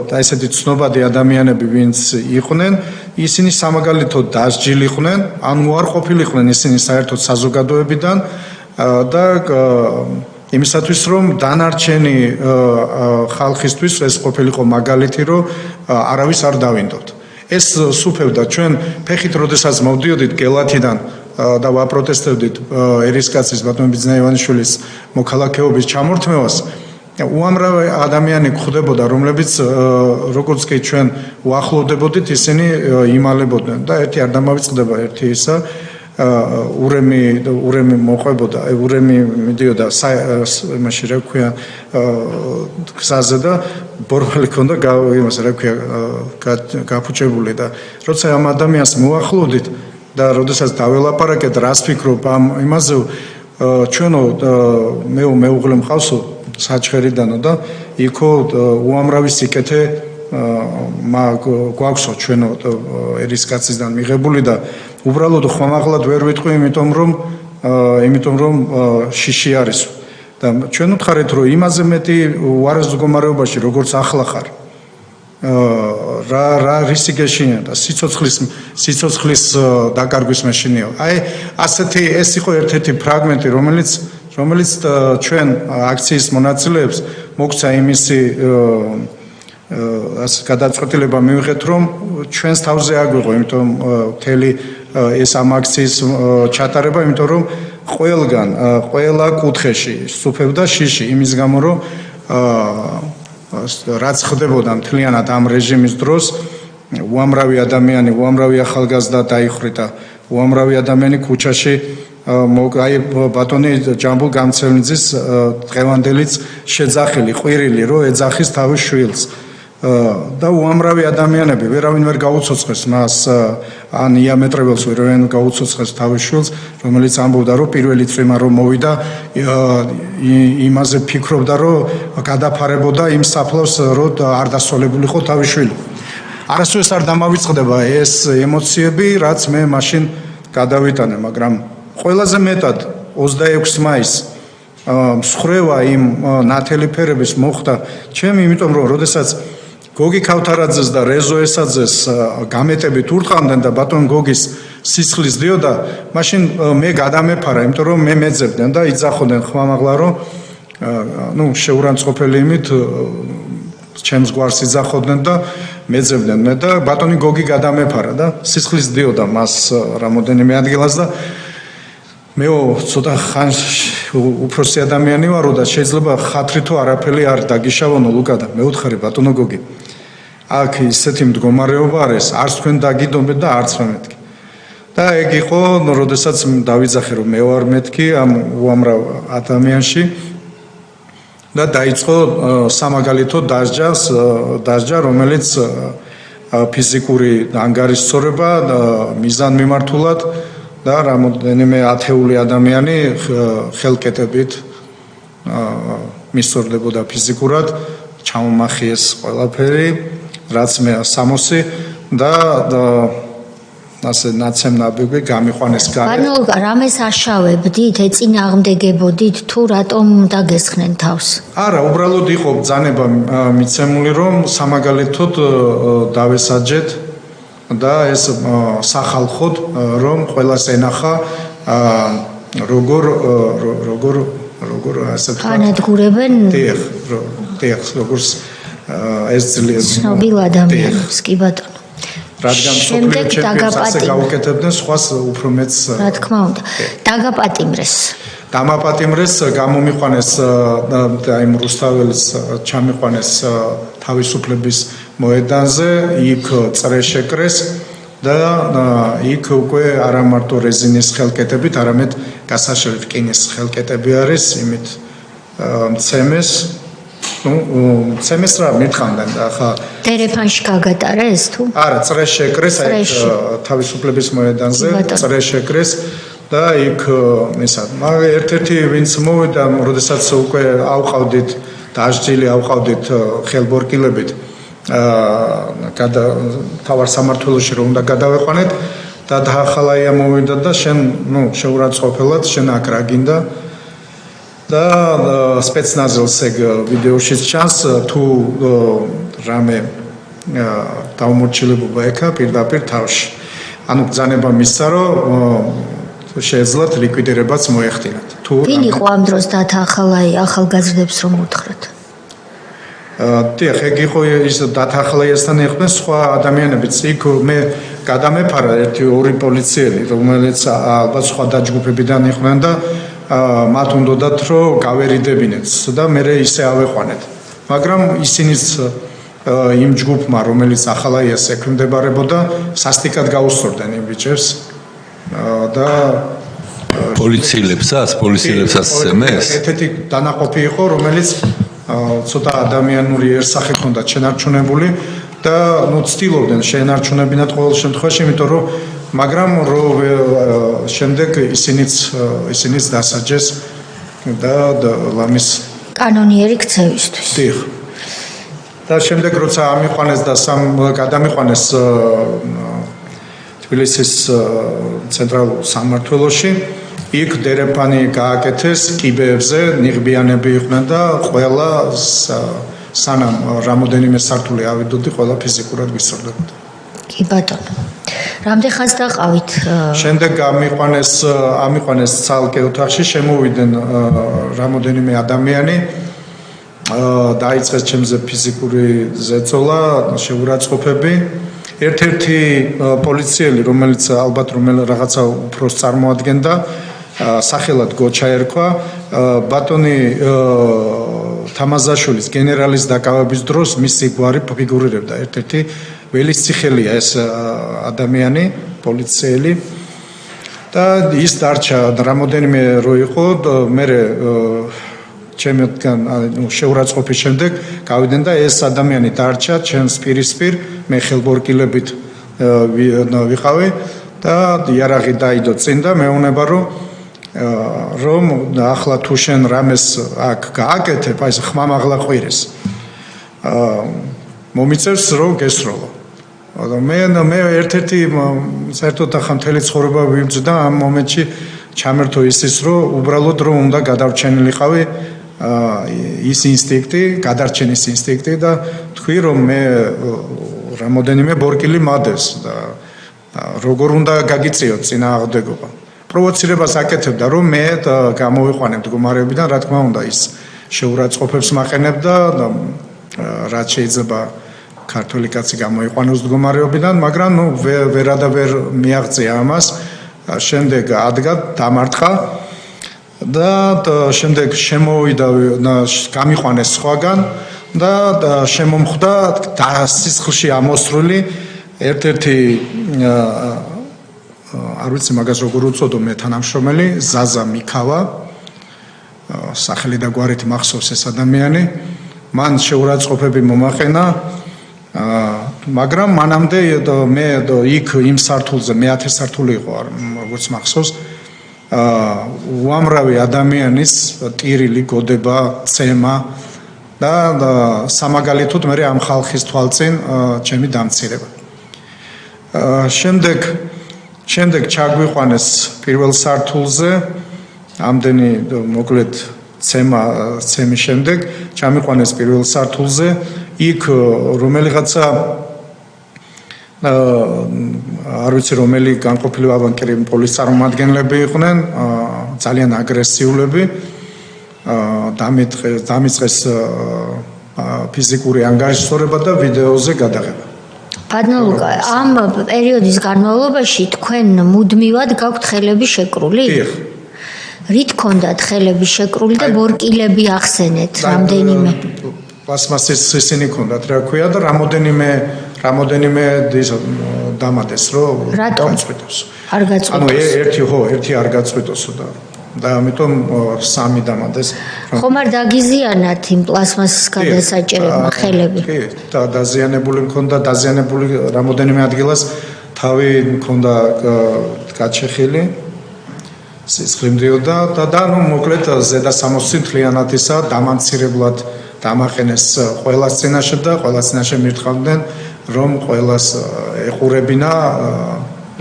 და ესეთი ცნობადი ადამიანები, ვინც იყვნენ, ისინი სამაგალითოდ დასჯილიყვნენ, ან უარყოფილიყვნენ ისინი საერთოდ საზოგადოებიდან და იმისათვის, რომ დანარჩენი ხალხისთვის ეს ყოფილიყო მაგალითი, რომ არავის არ დავინდოთ. ეს სუფევდა ჩვენ ფეხით, როდესაც მოვდიოდით გელათიდან და ვაპროტესტებდით ერისკაცის ბატონ ბიძინა ივანიშვილის მოქალაქეობის ჩამორთმევას. უამრავი ადამიანი გვხვდებოდა, რომლებიც როგორც კი ჩვენ უახლოვდებოდით, ისინი იმალებოდნენ და ერთი არ დამავიწყდება, ერთი ისა ურემი მოყვებოდა, ურემი მიდიოდა იმაში, რა ქვია, გზაზე და ბორბალი ქონდა იმას, რა ქვია, გაფუჭებული და როცა ამ ადამიანს მოახლოვდით და როდესაც დაველაპარაკეთ, რას ფიქრობ ამ იმაზე, ჩვენო მეუღლე მყავსო, საჩხერიდანო და იქო უამრავი სიკეთე გვაქვსო ჩვენო ერისკაცისგან მიღებული და უბრალოდ ხმამაღლად ვერ ვიტყვი, იმიტომ რომ შიში არის და ჩვენ ვთხარით რომ იმაზე მეტი უარეს მდგომარეობაში როგორც ახლა ხარ რა რისი გეშინია და სიცოცხლის დაკარგვის მეშინია. აი ასეთი ეს იყო ერთ-ერთი ფრაგმენტი რომელიც ჩვენ აქციის მონაწილეებს მოგცა იმისი გადაწყვეტილება მივიღეთ რომ ჩვენს თავზე აგვიღო, იმიტომ მთელი ეს ამ აქციის ჩატარება, იმიტომ რომ ყველა კუთხეში სუფევდა შიში იმის გამო რომ რაც ხდებოდა მთლიანად ამ რეჟიმის დროს უამრავი ადამიანი, უამრავი ახალგაზრდა დაიხრიტა, უამრავი ადამიანი ქუჩაში აი ბატონი ჯამბულ გამცემლიძის დღევანდელიც შეძახილი ყვირილი რომ ეძახის თავის შვილს და უამრავი ადამიანები ვერავინ ვერ გაუცოცხლეს მას ან იამეტრებელს ვერავინ გაუცოცხლეს თავის შვილს რომელიც ამბობდა რომ პირველი წვიმა რომ მოვიდა იმაზე ფიქრობდა რომ გადაფარებოდა იმ საფლავს რომ არ დასწოლებულიყო თავის შვილი. არასდროს არ დამავიწყდება ეს ემოციები რაც მე მაშინ გადავიტანე, მაგრამ ყველაზე მეტად 26 მაისს მსხრევა იმ ნათელი ფერების მოხდა ჩემი, იმიტომ რომ როდესაც გოგი ქავთარაძეს და რეზო ესაძეს გამეტებით ურტყამდნენ და ბატონ გოგის სისხლის დიოდა, მაშინ მე გადამეფარა, იმიტომ რომ მე მეძებდნენ და იძახოდნენ ხმამაღლა რომ შეურანწყყოფელი იმით ჩემს გვარს იძახოდნენ და მეძებდნენ მე და ბატონი გოგი გადამეფარა და სისხლის დიოდა მას რამოდენიმე ადგილას და მე ცოტა ხანში უფროსი ადამიანი ვარო და შეიძლება ხათრი თუ არაფერი არ დაგიშავონო ლუკა და მე ვთხარი ბატონო გოგი აქ ისეთი მდგომარეობა არის, არც თქვენ დაგიდომეთ და არც მე მეთქი. და ეგ იყო, როდესაც დავიძახე რომ მე ვარ მეთქი ამ უამრავ ადამიანში და დაიწყო სამაგალითო დასჯა, რომელიც ფიზიკური ანგარიშსწორება მიზანმიმართულად და რამოდენიმე ათეული ადამიანი ხელკეტებით მისწორდებოდა ფიზიკურად, ჩამომახიეს ყველაფერი რაც მე 60 და ასე ნაცემნაბები გამიყვანეს გარეთ. ანუ რამეს აშავებდით, ეწინააღმდეგებოდით თუ რატომ დაგესხნენ თავს? არა, უბრალოდ იყო ბრძანება მიცემული რომ სამაგალითოდ დავესაჯეთ და ეს სახალხოდ რომ ყველას ენახა როგორ ასე ვთქვათ. განადგურებენ როგორც ეს ძლიერს ცნობილ ადამიანებს, კი ბატონო. რადგან სოფლიო ჩემპიონს ასე გაუკეთებდნენ, სხვას უფრო მეც რა თქმა უნდა. დამაპატიმრეს გამომიყვანეს და იმ რუსთაველის ჩამიყვანეს თავისუფლების მოედანზე, იქ წრე შეკრეს და იქ უკვე არა მარტო რეზინის ხელკეტებით, არამედ გასაშლელი რკინის ხელკეტები არის, იმით მცემეს ცემეს რა მითხამდნენ და ხა ტელეფონში გაგატარეს თუ? არა, წრე შეკრეს აი თავისუფლების მოედანზე, წრე შეკრეს და იქ მაგრამ ერთ-ერთი ვინც მოვიდა, როდესაც უკვე ავყავდით დასჯილი ავყავდით ხელბორკილებით თავარ სამმართველოში რომ უნდა გადავეყვანეთ და დაახალაია მოვიდა და შენ შეურაცხყოფელად შენ აქ რა გინდა და სპეცნაზელს ეგ ვიდეოშიც ჩანს თუ რამე დაუმორჩილებობა ეკა პირდაპირ თავში. ანუ ბრძანება მისცა რომ შეეძლოთ ლიკვიდირებაც მოეხდინათ. ვინ იყო ამ დროს დათახალაი ახალგაზრდებს რომ უთხრათ? დიახ, ეგ იყო ის დათახალაიასთან იყვნენ სხვა ადამიანებიც. იქ მე გადამეფარა ორი პოლიციელი, რომელიც ალბათ სხვა დაჯგუფებიდან იყვნენ და მათ უნდათ რომ გავერიდებინეთ და მე ისე ავეყვანეთ. მაგრამ ისინიც იმ ჯგუფმა, რომელიც ახალაიას ექვემდებარებოდა, სასტიკად გაუსწორდნენ იმ ბიჭებს და პოლიციელებსაც ცემეს? ერთ-ერთი დანაყოფი იყო, რომელიც ცოტა ადამიანურიერსახე ჰქონდა შენარჩუნებული და ცდილობდნენ შეენარჩუნებინათ ყოველ შემთხვევაში, იმიტომ რომ მაგრამ შემდეგ ისინიც დასაჯეს და ლამის კანონიერი ქცევისთვის. დიახ. და შემდეგ როცა ამიყვანეს და გადამიყვანეს თბილისის ცენტრალურ სამმართველოში, იქ დერეფანი გააკეთეს კიბეებზე, ნიღბიანები იყვნენ და ყველა სანამ რამოდენიმე სართული ავიდოდი, ყველა ფიზიკურად ვისწორდებოდა. კი ბატონო. რამდენ ხანს დაყავით? შემდეგ ამიყვანეს ცალკე ოთახში, შემოვიდნენ რამოდენიმე ადამიანი. დაიწყეს ჩემზე ფიზიკური ზეწოლა, შეურაცხყოფები. ერთ-ერთი პოლიციელი, რომელიც ალბათ რაღაცა უფროს წარმოადგენდა, სახელად გოჩა ერქვა, ბატონი თამაზაშვილის გენერალის დაკავების დროს მისი გვარი ფიგურირებდა. ერთ-ერთი ველისციხელია ეს ადამიანი, პოლიციელი. და ის დარჩა რამოდენიმე რო იყო, მე ჩემთან შეურაცხყოფის შემდეგ გავიდნენ და ეს ადამიანი დარჩა ჩემს პირისპირ, მე ხელბორკილებით ვიყავი და იარაღი დაიდო წინ და მეუბნება რომ ახლა თუ შენ რამეს აქ გააკეთებ, აი ეს ხმამაღლა ყვირეს. მომიწევს რომ გესროლო. მე ერთ-ერთი საერთოდ ახლა მთელი ცხოვრება ვიბრძდა ამ მომენტში ჩამერთო ისიც რომ უბრალოდ რომ უნდა გადარჩენილიყავი ის ინსტინქტი, გადარჩენის ინსტინქტი და თქვი რომ მე რამოდენიმე ბორკილი მადეს და როგორ უნდა გაგიწიოთ წინააღმდეგობა. პროვოცირებას აკეთებდა რომ მე გამოვიყვანებ მდგომარეობიდან, რა თქმა უნდა ის შეურაცხყოფებს მაყენებდა და რაც შეიძლება ქართული კაცი გამოიყვანოს მდგომარეობიდან, მაგრამ ვერადავერ მიაღწია ამას. შემდეგ ადგა დამარტყა და შემდეგ შემოვიდა გამიყვანეს სხვაგან და შემომხვდა სისხლში ამოსრული ერთ-ერთი არ ვიცი მაგას როგორ უწოდო მე თანამშრომელი ზაზა მიქავა, სახელი და გვარით მახსოვს ეს ადამიანი. მან შეურაცხყოფები მომაყენა, მაგრამ მანამდე მე იქ იმ სართულზე, მე-10 სართული იყო, როგორც მახსოვს, უამრავი ადამიანის ტირილი, გოდება, ცემა და სამაგალითოდ მე ამ ხალხის თვალწინ ჩემი დამცირება. შემდეგ ჩაგვიყვანეს პირველ სართულზე, ამდენი მოკლედ ცემის შემდეგ ჩამიყვანეს პირველ სართულზე, იქ რომელიღაცა არ ვიცი რომელი განყოფილი აბანკერი პოლის წარმომადგენლები იყვნენ, ძალიან აგრესიულები, დამიწყეს ფიზიკური ანგარიშსწორება და ვიდეოზე გადაღება. ბატონო ლუკა, ამ პერიოდის განმავლობაში თქვენ მუდმივად გაქვთ ხელები შეკრული? დიახ. რით ქონდათ ხელები შეკრული და ბორკილები ახსენეთ რამდენიმე? პლასმასის ისინი ქონდათ, რა ქვია და რამოდენიმე დამადეს რომ გაწყვიტოს. არ გაწყვიტოს. ერთი არ გაწყვიტოსო და ამიტომ 3 დამადეს. ხომ არ დაგიზიანათ იმ პლასმასის გადასაჭერებმა ხელები? კი, და დაზიანებული მქონდა, რამოდენიმე ადგილას თავი მქონდა გაჩეხილი. სისხლიმდიოდა და მოკლედ ზედა 60 მთლიანათისა დამამცირებლად დამაყენეს ყველას წინაშე და ყველას წინაშე მირთყავდნენ რომ ყველას ეყურებინა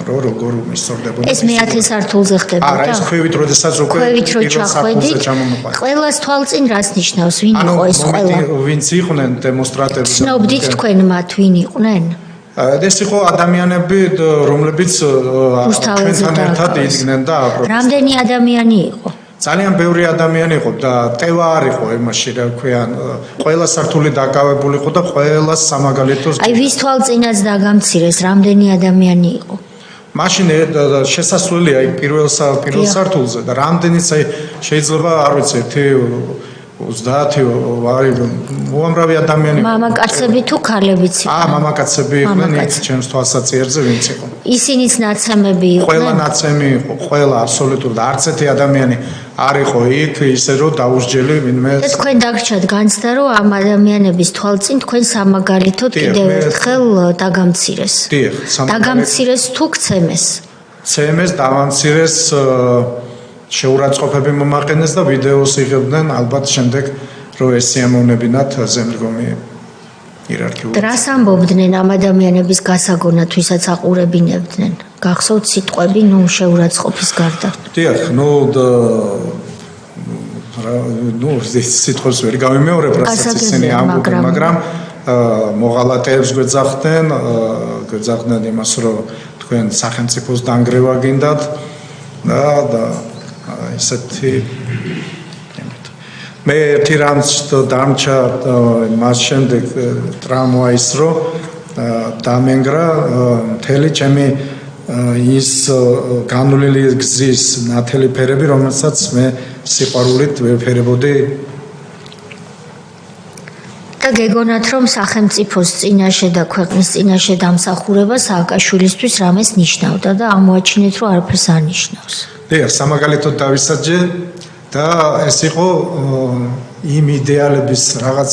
როგორ მისწორდებოდა. ეს მე-10 სართულზე ხდებოდა? არა, ეს ქვევით როდესაც უკვე პირველ სართულზე ჩამომოყვანეს. ყველას თვალწინ რას ნიშნავს? ვინ იყო ეს ყველა? ვინც იყვნენ დემონსტრანტები? ცნობდით თქვენ მათ ვინ იყვნენ? ეს იყო ადამიანები, რომლებიც ჩვენთან ერთად იდგნენ და რამდენი ადამიანი იყო? ძალიან ბევრი ადამიანი იყო და ტევა არ იყო იმაში, რა ქვია, ყველა სართული დაკავებული იყო და ყველა სამაგალითოს. აი ვის თვალწინაც დაგამცირეს, რამდენი ადამიანი იყო? მაშინ შესასვლელია პირველ სართულზე და რამდენიც შეიძლება არ ვიცი 30 უამრავი ადამიანი. მამაკაცები თუ ქალებიც იყვნენ? მამაკაცები იყვნენ, ჩემს თვალსაჩინოზე ვინც იყო. ისინიც ნაცემები იყვნენ? ყველა ნაცემი იყო, ყველა აბსოლუტურად არც ერთი ადამიანი არ იყო იქ ისე რომ დაუსჯელი ვინმე. და თქვენ დაგრჩათ განცდა რომ ამ ადამიანების თვალწინ თქვენ სამაგალითოდ კიდევ ერთხელ დაგამცირეს. დიახ, დაგამცირეს თუ გცემეს? ცემეს, დამამცირეს, შეურაცხყოფები მომაყენეს და ვიდეოს იღებდნენ, ალბათ შემდეგ რომ ეს სიამოვნებინათ ზემდგომი იერარქიული. რას ამბობდნენ ამ ადამიანების გასაგონად, ვისაც აყურებინებდნენ? გახსოვთ სიტყვები, შეურაცხყოფის გარდა. დიახ, სიტყვებს ვერ გამიმეორებ, რასაც ისინი ამბობენ, მაგრამ მოღალატეებს გვეძახდნენ იმას, რომ თქვენ სახელმწიფოს დანგრევა გინდათ და ისეთი მე ერთი რამს დამჭა მას შემდეგ ტრამვა ის რომ დამენგრა მთელი ჩემი ის განვლილი გზის ნათელი ფერები, რომელსაც მე სიყვარულით ვეფერებოდი. და გეგონათ, რომ სახელმწიფოს წინაშე და ქვეყნის წინაშე დამსახურება სააკაშვილისთვის რამეს ნიშნავდა და აღმოაჩინეთ, რომ არაფერს არ ნიშნავს. დიახ, სამაგალითოდ დავისაჯე და ეს იყო იმ იდეალების რაღაც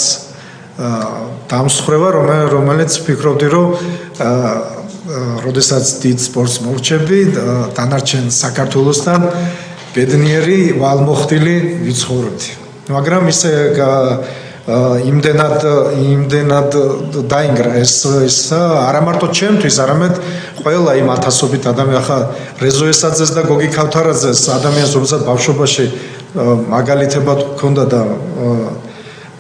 დამსხრევა, რომელიც ვფიქრობდი, რომ როდესაც დიდ სპორტს მოვრჩები, დანარჩენ საქართველოსთან ბედნიერი ვალმოხდილი ვიცხოვრობდი. მაგრამ ისე იმდენად დაინგრა ეს არა მარტო ჩემთვის, არამედ ყველა იმ ათასობით ადამიანს, ახლა რეზო ესაძეს და გოგი ქავთარაძეს ადამიანს, რომელსაც ბავშვობაში მაგალითებად ჰქონდა და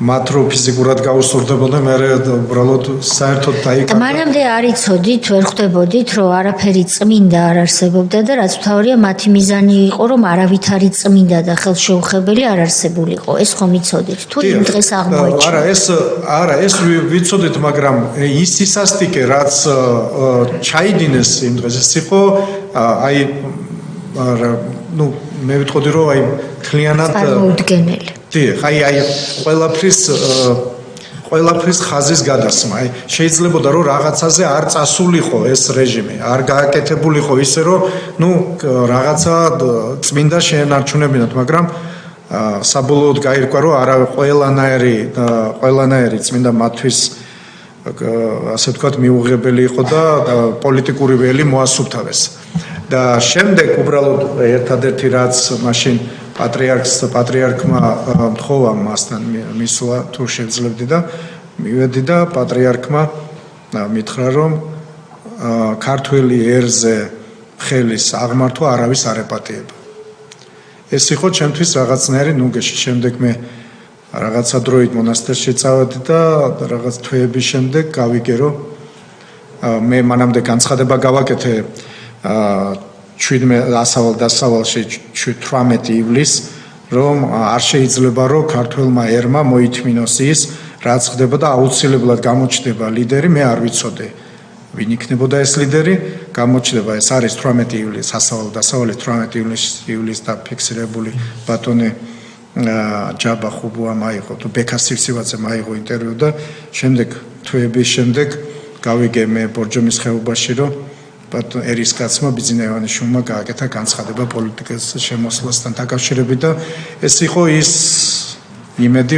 მათ რო ფიზიკურად გაუსწორდებოდა, მე უბრალოდ საერთოდ დაიკარგა. მანამდე არ იცოდით, ვერ ხვდებოდით, რომ არაფერი წმინდა არ არსებობდა და რაც მთავარია, მათი მიზანი იყო, რომ არავითარი წმინდა და ხელშეუხებელი არ არსებულიყო. ეს ხომ იცოდით? თუ იმ დღეს აღმოაჩინეთ? ეს ვიცოდით, მაგრამ ის ისასტიკე, რაც ჩაიდინეს იმ დღეს, ეს იყო მე ვიტყოდი, რომ თლიანად წარმოუდგენელი. დიახ, ყველაფრის ხაზის გადასმა. შეიძლებოდა რომ რაღაცაზე არ წასულიყო ეს რეჟიმი, არ გააკეთებულიყო ისე რომ რაღაცა წმინდა შეენარჩუნებინათ, მაგრამ საბოლოოდ გაირკვა რომ არა ყველანაირი წმინდა მათთვის ასე ვთქვათ მიუღებელი იყო და პოლიტიკური ველი მოასუფთავეს. და შემდეგ უბრალოდ ერთადერთი რაც მაშინ პატრიარქმა მთხოვა მასთან მისვლა თუ შეძლებდი და მივედი და პატრიარქმა მითხრა რომ ქართველი ერზე ხელის აღმართვა არავის არ ეპატიება. ეს იყო ჩემთვის რაღაცნაირი ნუგეში. შემდეგ მე რაღაცა დროით მონასტერში წავედი და რაღაც თვეების შემდეგ გავიგე რომ მე მანამდე განცხადება გავაკეთე 17 დასავალში 18 ივლისს რომ არ შეიძლება რომ ქართველმა ერმა მოითმინოს ის რაც ხდება და აუცილებლად გამოჩნდება ლიდერი. მე არ ვიცოდი ვინ იქნებოდა ეს ლიდერი. გამოჩნდება ეს არის 18 ივლისს დასავალი 18 ივლისს დაფიქსირებული ბატონი ჯაბა ხუბუამ აიღო თუ ბექას სივსივაძემ აიღო ინტერვიუ და შემდეგ თვეების შემდეგ გავიგე მე ბორჯომის ხეობაში რომ ბატონ ერისკაცმა ბიძინაევანიშვილმა გააკეთა განცხადება პოლიტიკის შემოსვლასთან დაკავშირებით და ეს იყო ის იმედი,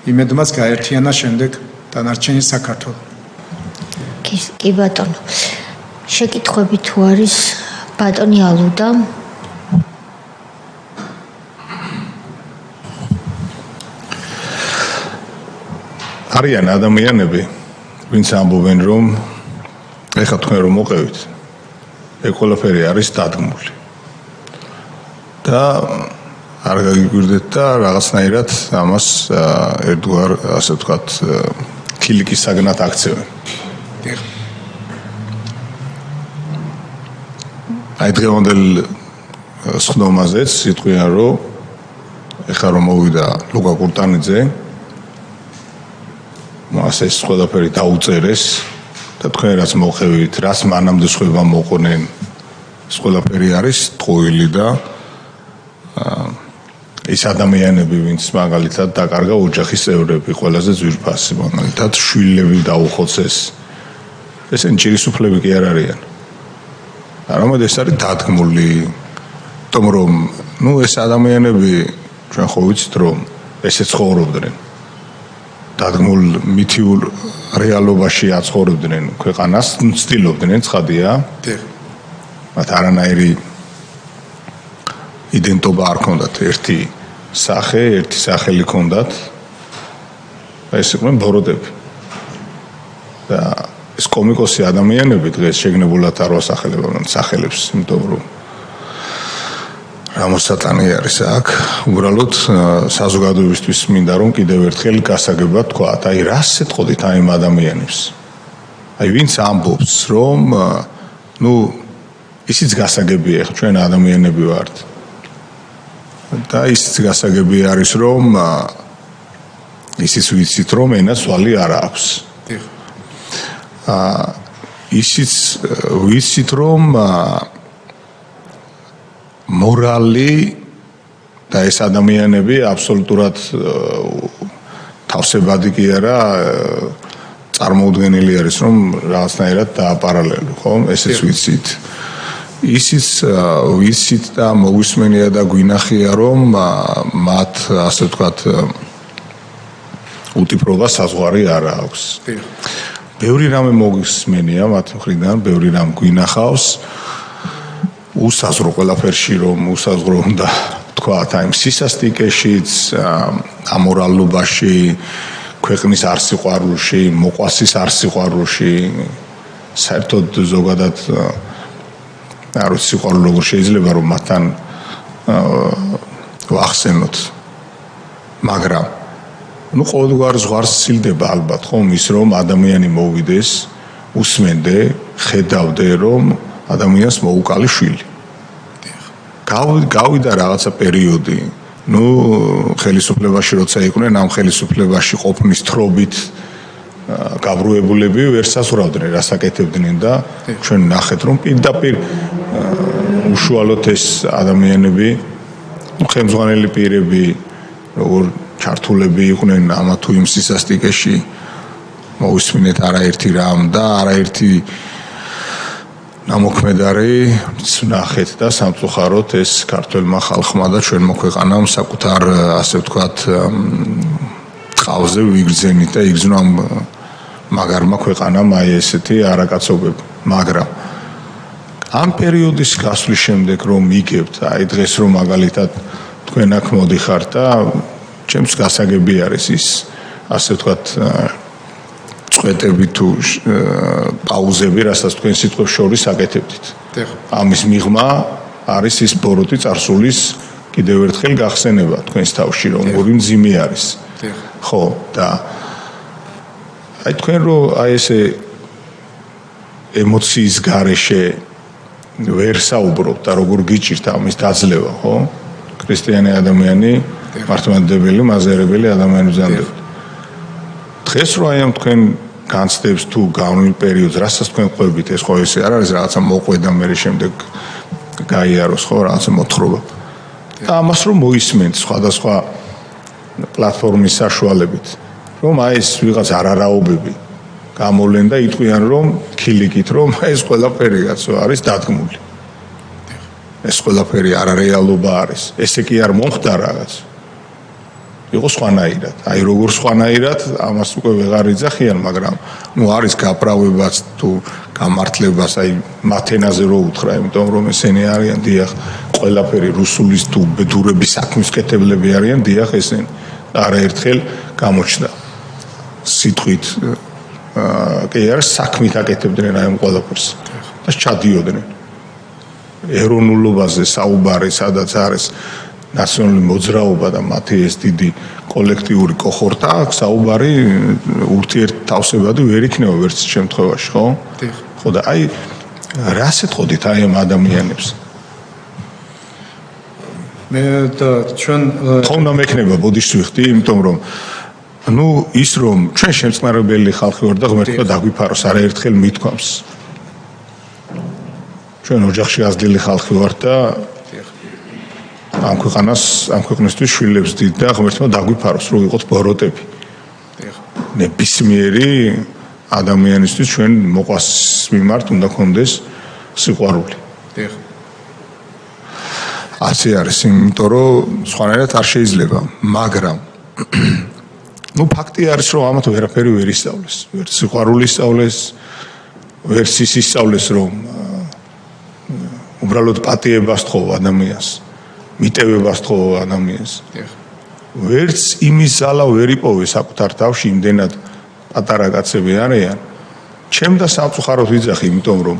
იმედმაც გაერთიანა შემდეგ დანარჩენი საქართველო. კი ბატონო. შეკითხვები თუ არის ბატონი ალუდა? არიან ადამიანები, ვინც ამბობენ რომ ეხლა თქვენ რომ მოყევით, ეს ყველაფერი არის დადგმული. და არ გაგიგვირდეთ და რაღაცნაირად ამას ერთგვარ ასე ვთქვათ ქილიკის საგნად აქცევენ. აი დღევანდელ სხდომაზეც იტყვიან რომ ეხლა რომ მოვიდა ლუკა კურტანიძე მას ეს ყველაფერი დაუწერეს და თქვენ რაც მოხევით, რაც მანამდე სხვება მოყონენ, ეს ყველაფერი არის ტყუილი და ეს ადამიანები, ვინც მაგალითად დაკარგა ოჯახის წევრები, ყველაზე ძვირფასი მაგალითად შვილები დაუხოცეს. ესენი ჭირისუფლები კი არ არიან. არამედ ეს არის დადგმული, იმიტომ რომ ეს ადამიანები ჩვენ ხო ვიცით რომ ესე ცხოვრობდნენ. დადგმულ მითიურ რეალობაში აცხოვრებდნენ ქვეყანას, ცდილობდნენ, ცხადია. მათ არანაირი იდენტობა არ ჰქონდათ. ერთი სახე, ერთი სახელი ჰქონდათ. ეს იყვნენ ბოროტები. და ეს კომიკოსი ადამიანები დღეს შეგნებულად არ ვასახელებენ სახელებს, იმიტომ რომ რამოსატანი არის აქ, უბრალოდ საზოგადოებისთვის მინდა რომ კიდევ ერთხელ გასაგებად თქვა, აი რას ეთყოდით აი ამ ადამიანებს. აი ვინც ამბობს რომ ისიც გასაგებია, ხო ჩვენ ადამიანები ვართ. და ისიც გასაგები არის რომ ისიც ვიცით რომ ენას ვალი არ აქვს. ისიც ვიცით რომ მორალი და ეს ადამიანები აბსოლუტურად თავსებადი კი არა წარმოუდგენელი არის რომ რაღაცნაირად დააპარალელო, ხო? ესეც ვიცით. ისიც ვიცით და მოგვისმენია და გვინახია რომ მათ ასე ვთქვათ უტიპრობა საზღვარი არ აქვს. ბევრი რამე მოგვისმენია მათ მხრიდან, ბევრი რამ გვინახავს. უსაზღვრო ყველაფერში რომ უსაზღვრო უნდა თქვათ აი სისასტიკეშიც, ამორალობაში, ქვეყნის არსიყვარულში, მოყვასის არსიყვარულში, საერთოდ ზოგადად არ ვიცი სიყვარული როგორ შეიძლება რომ მათთან ვახსენოთ. მაგრამ ყოველგვარ ზღვარს სილდება ალბათ ხომ ის რომ ადამიანი მოვიდეს, უსმენდე, ხედავდე რომ ადამიანს მოუკალი შვილი. გავიდა რაღაცა პერიოდი, ხელისუფლებაში როცა იყვნენ, ამ ხელისუფლებაში ყოფნის თრობით გაბრუებულები ვერ საზღვრავდნენ, რასაკეთებდნენ და ჩვენ ნახეთ რომ პირდაპირ უშუალოდ ეს ადამიანები, ხელმძღვანელი პირები, როგორ ჩართულები იყვნენ ამა თუ იმ სისასტიკეში, მოусმინეთ არაერთი რამ და არაერთი ნამოქმედარი ნახეთ და სამწუხაროდ ეს ქართველმა ხალხმა და ჩვენმა ქვეყანამ საკუთარ ასე ვთქვათ ყავზე ვიგრძენით და იგრძნო ამ მაგარმა ქვეყანამ აი ესეთი არაკაცობები. მაგრამ ამ პერიოდის გასვლის შემდეგ რომ მიგებთ, აი დღეს რომ მაგალითად თქვენ აქ მოდიხართ და ჩემს გასაგები არის ის ასე ვთქვათ წვეტები თუ პაუზები, რასაც თქვენ სიტყვებს შორის აკეთებდით. ამის მიღმა არის ის ბოროტი წარსულის კიდევ ერთხელ გახსენება თქვენს თავში, რომ ორი მძიმე არის. ხო, და აი თქვენ რომ აი ესე ემოციის გარეშე ვერ საუბრობთ და როგორ გიჭირთ ამის დაძლევა, ხო? ქრისტიანი ადამიანი, მართლმადიდებელი, მაზერებელი ადამიანი ვზანდებით. დღეს რო აი ამ თქვენ განცდებს თუ გავლენილ პერიოდს, რასაც თქვენ ყვებით, ეს ხო ესე არ არის რაღაცა მოყვედა მე შემდეგ გაიაროს ხო რაღაცა მოთხრობა. და ამას რომ მოისმენთ სხვადასხვა პლატფორმის საშუალებით, რომ აი ეს ვიღაც არარაობები გამოვლენ და იტყვიან რომ ქილიკით რომ ეს ყველაფერი კაცო არის დადგმული. ეს ყველაფერი არარეალობა არის. ესე კი არ მომხდა რაღაც. იყო სხვანაირად. აი როგორ სხვანაირად, ამას უკვე ვეღარ იძახიან, მაგრამ არის გაправებაც თუ გამართლებას, აი მათენაზე რო უთხრა, იმიტომ რომ ესენი არიან დიახ, ყველაფერი რუსულის თუ ბედურების საქმისკეთებლები არიან, დიახ ესენი. არაერთხელ გამოჩნდა სიტყვით კი არის საქმით აკეთებდნენ აი ამ ყველაფერს და ჩადიოდნენ. ეროვნულობაზე საუბარი, სადაც არის ნაციონალური მოძრაობა და მათი ეს დიდი კოლექტიური კოხორტა, საუბარი ურთიერთთავსებადი ვერ იქნება ვერც შემთხვევაში, ხო? ხო და აი რას ეთყოდით აი ამ ადამიანებს? მე და ჩვენ თქმა მექნება ბოდიშს ვიხდი, იმიტომ რომ ის რომ ჩვენ შემწყნარებელი ხალხი ვარ და ღმერთმა დაგვიფაროს არაერთხელ მithქვამს. ჩვენ ოჯახში აზრდილი ხალხი ვარ და ამ ქვეყნისთვის შვილებს დიდ და ღმერთმა დაგვიფაროს რომ ვიყოთ ბოროტები. ნებისმიერი ადამიანისთვის ჩვენ მოყვასის მიმართ უნდა გქონდეს სიყვარული. ასე არის, იმიტომ რომ სხვანაირად არ შეიძლება, მაგრამ ფაქტი არის რომ ამათ ვერაფერი ვერ ისწავლეს, ვერ სიყვარული ისწავლეს, ვერ ის ისწავლეს რომ უბრალოდ პატიებას თხოვ ადამიანს, მიტევებას თხოვ ადამიანს. ვერც იმის ზალა ვერ იპოვე საკუთარ თავში იმდენად პატარა კაცები არიან. ჩემ და სამწუხაროდ ვიძახი, იმიტომ რომ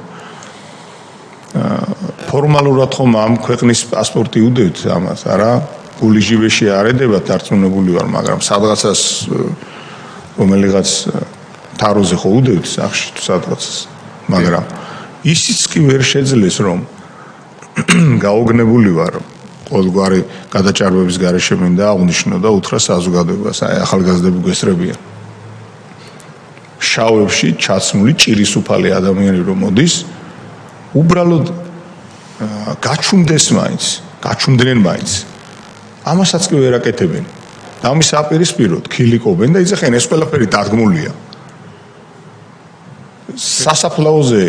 ფორმალურად ხომ ამ ქვეყნის პასპორტი უდევთ ამას, არა? გული ჟივეში არედება დარწმუნებული ვარ, მაგრამ სადღაცას რომელიღაც თაროზე ხო უდევთ სახში თუ სადღაცას. მაგრამ ისიც კი ვერ შეძლეს რომ გაოგნებული ვარ ყოველგვარი გადაჭარბების გარეშე მინდა აღნიშნო და უთხრა საზოგადოებას, აი ახალგაზრდები გვესწრებიან. შავებში ჩაცმული ჭირისუფალი ადამიანი რომ მოდის, უბრალოდ გაჩუმდეს მაინც, გაჩუმდნენ მაინც. ამასაც კი ვერ აკეთებენ. და ამის აპირისპიროდ ქილიკობენ და იძახენ ეს ყველაფერი დადგმულია. სასაფლაოზე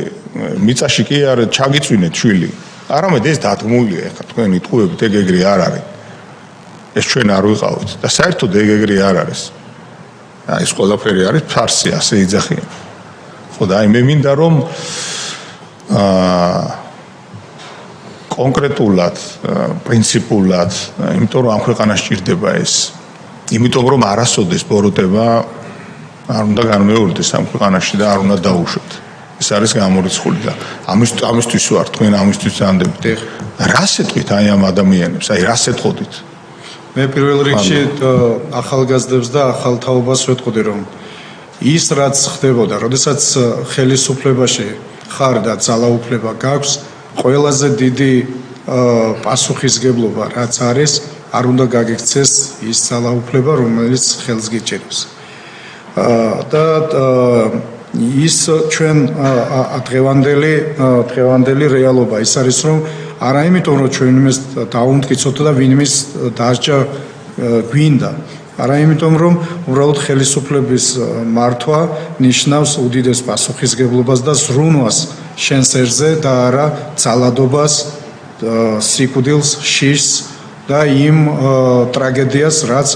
მიწაში კი არ ჩაგიწვინეთ შვილი. არამედ ეს დადგმულია, ეხლა თქვენ იტყუებით ეგ ეგრე არ არის. ეს ჩვენ არ ვიყავით და საერთოდ ეგ ეგრე არ არის. აი ეს ყველაფერი არის ფარსი, ასე იძახიან. ხო და აი მე მინდა რომ კონკრეტულად, პრინციპულად, იმიტომ რომ ამ ქვეყანას ჭირდება ეს. იმიტომ რომ არასოდეს ბოროტება არ უნდა განმეორდეს ამ ქვეყანაში და არ უნდა დაუშვათ. ეს არის გამორიცხული და ამისთვის ვარ თქვენ ამისთვის ძანდებით. რა სიტყვით აი ამ ადამიანებს, აი რა სიტყვით? მე პირველ რიგში ახალგაზრდებს და ახალ თაობას ვეთყოდი რომ ის რაც ხდებოდა, როდესაც ხელისუფლებაში ხარ და ძალაუფლება გაქვს, ყველაზე დიდი პასუხისგებლობა რაც არის, არ უნდა გაგიქცეს ის ძალაუფლება, რომელიც ხელს გიჭირავს. და ის ჩვენ დღევანდელი რეალობა ის არის რომ არა იმიტომ რომ ჩვენ იმას დაუმტკიცოთ და ვინმეს დასჯა გვინდა, არა იმიტომ რომ უბრალოდ ხელისუფლების მართვა ნიშნავს უდიდეს პასუხისგებლობას და ზრუნვას შენს ერზე და არა ძალადობას, სიკვდილს, შიშს და იმ ტრაგედიას, რაც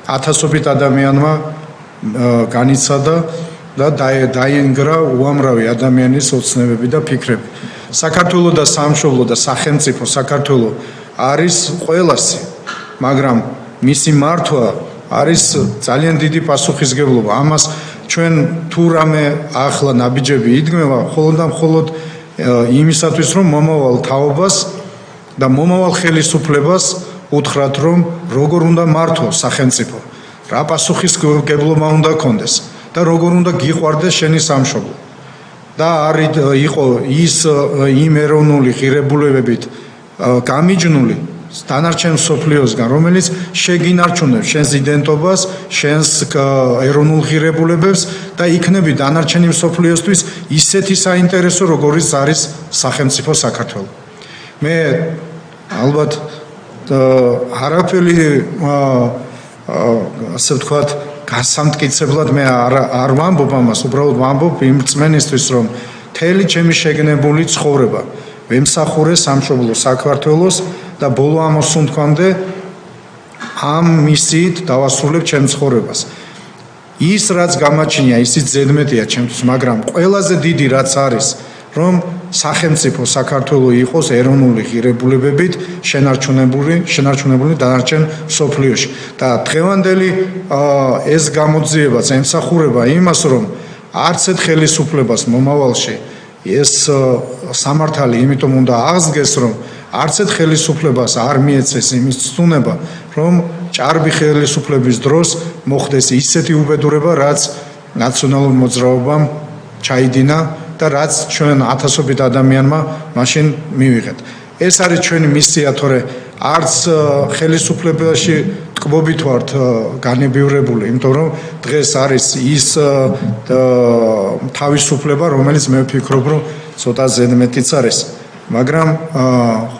ათასობით ადამიანმა განიცადა და დაინგრა უამრავი ადამიანის ოცნებები და ფიქრები. საქართველოს და სამშობლო და სახელმწიფო საქართველოს არის ყველასი, მაგრამ მისი მართვა არის ძალიან დიდი პასუხისგებლობა. ამას ჩვენ თუ რამე ახლა ნაბიჯები იდგმება, მხოლოდ იმისათვის რომ მომავალ თაობას და მომავალ ხელისუფლებას უთხრათ რომ როგორ უნდა მართოს სახელმწიფო, რა პასუხისგებლობა უნდა ქონდეს და როგორ უნდა გიყვარდეს შენი სამშობლო. და იყო ის იმ ეროვნული ღირებულებებით გამიჯნული დანარჩენ მსოფლიოსგან, რომელიც შეგინარჩუნებს შენს იდენტობას, შენს ეროვნულ ღირებულებებს და იქნები დანარჩენი მსოფლიოსთვის ისეთი საინტერესო, როგორიც არის სახელმწიფო საქართველო. მე ალბათ არაფერი ასე ვთქვათ გასამტკიცებლად მე არ ვამბობ ამას, უბრალოდ ვამბობ იმ რწმენისთვის, რომ მთელი ჩემი შეგნებული ცხოვრება ვემსახურე სამშობლო საქართველოს და ბოლო ამოსუნთქვამდე ამ მისიით დავასრულებ ჩემ ცხოვრებას. ის რაც გამაჩნია, ისიც ზედმეტია ჩემთვის, მაგრამ ყველაზე დიდი რაც არის, რომ სახელმწიფო საქართველო იყოს ეროვნული ღირებულებებით შენარჩუნებული დანარჩენ მსოფლიოში. და დღევანდელი ეს გამოძიებაც ემსახურება იმას, რომ არც ერთ ხელისუფლებას მომავალში ეს სამართალი იმიტომ უნდა აღსდგეს, რომ არც ერთ ხელისუფლებას არ მიეცეს იმის ცდუნება, რომ ჭარბი ხელისუფლების დროს მოხდეს ისეთი უბედურება, რაც ნაციონალურ მოძრაობამ ჩაიდინა და რაც ჩვენ ათასობით ადამიანმა მაშინ მივიღეთ. ეს არის ჩვენი მისია, თორე არც ხელისუფლებაში ტკბობით ვართ განებივრებული, იმიტომ რომ დღეს არის ის თავისუფლება, რომელიც მე ვფიქრობ, რომ ცოტა ზედმეტიც არის. მაგრამ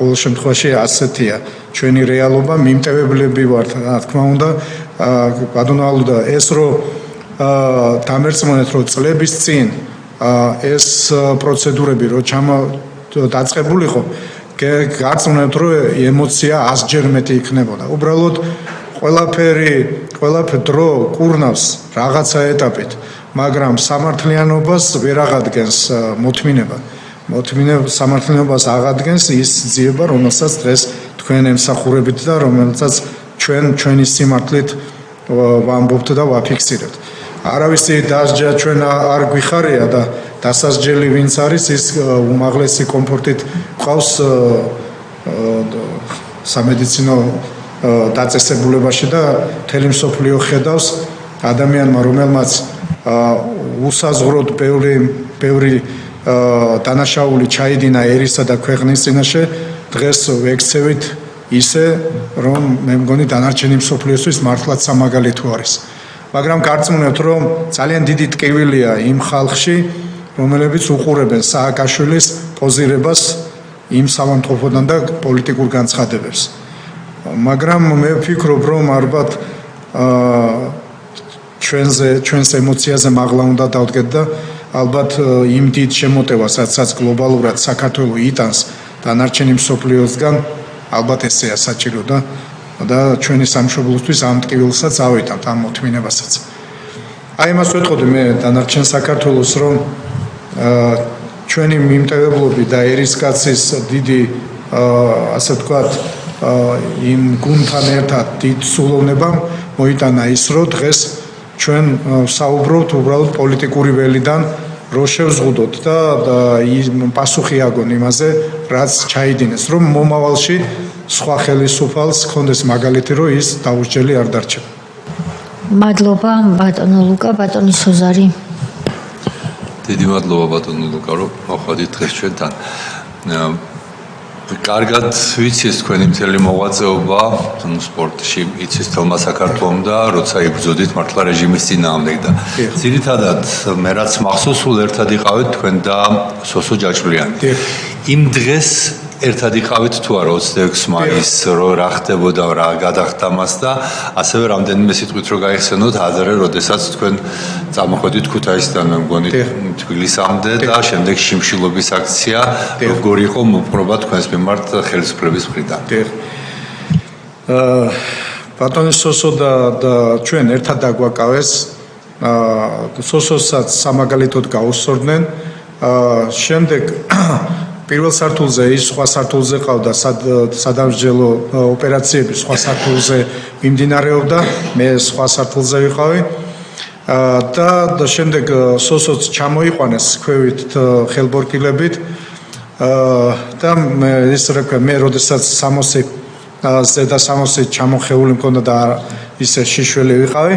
ყოველ შემთხვევაში ასეთია ჩვენი რეალობა, მიმტევებლები ვართ, რა თქმა უნდა, გადავნალდა ეს რომ დამერწმუნეთ, რომ წლების წინ ეს პროცედურები რო დაწყებულიყო, გარწმუნებთ, რომ ემოცია 100-ჯერ მეტი იქნებოდა. უბრალოდ ყველაფერი დრო კურნავს რაღაცა ეტაპით, მაგრამ სამართლიანობას ვერ აღადგენს მოთმინება. სამართლიანობას აღადგენს ის ძიება, რომელსაც დღეს თქვენ ემსახურებით და რომელსაც ჩვენი სიმართლით ვამბობთ და ვაფიქსირებთ. არავისი დასჯა ჩვენ არ გვიხარია და დასასჯელი ვინც არის ის უმაღლესი კომფორტით ყავს სამედიცინო დაწესებულებაში და მთელი მსოფლიო ხედავს ადამიანმა რომელმაც უსაზღვროდ ბევრი დანაშაული ჩაიდინა ერისა და ქვეყნის წინაშე დღეს ვექცევით ისე რომ მე მგონი დანარჩენი მსოფლიოსთვის მართლაც სამაგალითო არის. მაგრამ გარწმუნებთ რომ ძალიან დიდი ტკივილია იმ ხალხში რომელებიც უყურებენ სააკაშვილის პოზირებას იმ სამომწყობოდან და პოლიტიკურ განცხადებებს. მაგრამ მე ვფიქრობ რომ ალბათ ჩვენს ემოციაზე მაღლა უნდა დავდგეთ და ალბათ იმ დიდ შემოტევას რაც გლობალურად საქართველოს იტანს დანარჩენი მსოფლიოსგან ალბათ ესეა საჭირო და ჩვენი სამშობლოსთვის ამ ტკივილსაც ავიტანთ ამ მოთმინებასაც. აი მას ვეთყოდი მე დანარჩენ საქართველოს რომ ჩვენი მიმტევებლობი და ერისკაცის დიდი ასე ვთქვათ იმ გუნდთან ერთად დიდ სულოვნებამ მოიტანა ის რომ დღეს ჩვენ საუბრობთ უბრალოდ პოლიტიკური ველიდან რო შევზღუდოთ და პასუხი აგონ იმაზე რაც ჩაიდინეს რომ მომავალში სხვა ხელისუფალს ქონდეს მაგალითი რომ ის დაუსჯელი არ დარჩება. მადლობა ბატონო ლუკა, ბატონი სოზარი. დიდი მადლობა ბატონო ლუკა რომ მოხვედით დღეს ჩვენთან. კარგად ვიცით თქვენი მთელი მოღვაწეობა სპორტში, იცით თელმა საქართველომ და როცა იბრძოდით მართლა რეჟიმის წინააღმდეგ და ძირითადად მე რაც მახსოვს სულ ერთად იყავით თქვენ და სოსო ჯაჭვლიანი. იმ დღეს ერთად იყავით თუ არა 26 მაისს რო რა ხდებოდა რა გადახდა მას და ასევე რამდენიმე სიტყვით რო გაიხსენოთ ადრე როდესაც თქვენ წამოხვედით ქუთაისიდან მე მგონი თბილისამდე და შემდეგ შიმშილობის აქცია როგორ იყო მოპყრობა თქვენს მიმართ ხელისუფლების მხრიდან. ბატონი სოსო და ჩვენ ერთად დაგვაკავეს სოსოსაც სამაგალითოდ გაუსწორდნენ შემდეგ პირველ სართულზე ის სხვა სართულზე ყავდა სადამსჯელო ოპერაციები სხვა სართულზე მიმდინარეობდა მე სხვა სართულზე ვიყავი და შემდეგ სოსოც ჩამოიყვანეს ქვევით ხელბორკილებით და ის რა ქვია მე როდესაც 60 ზედა 60 ჩამოხეული მქონდა და ისე შიშველი ვიყავი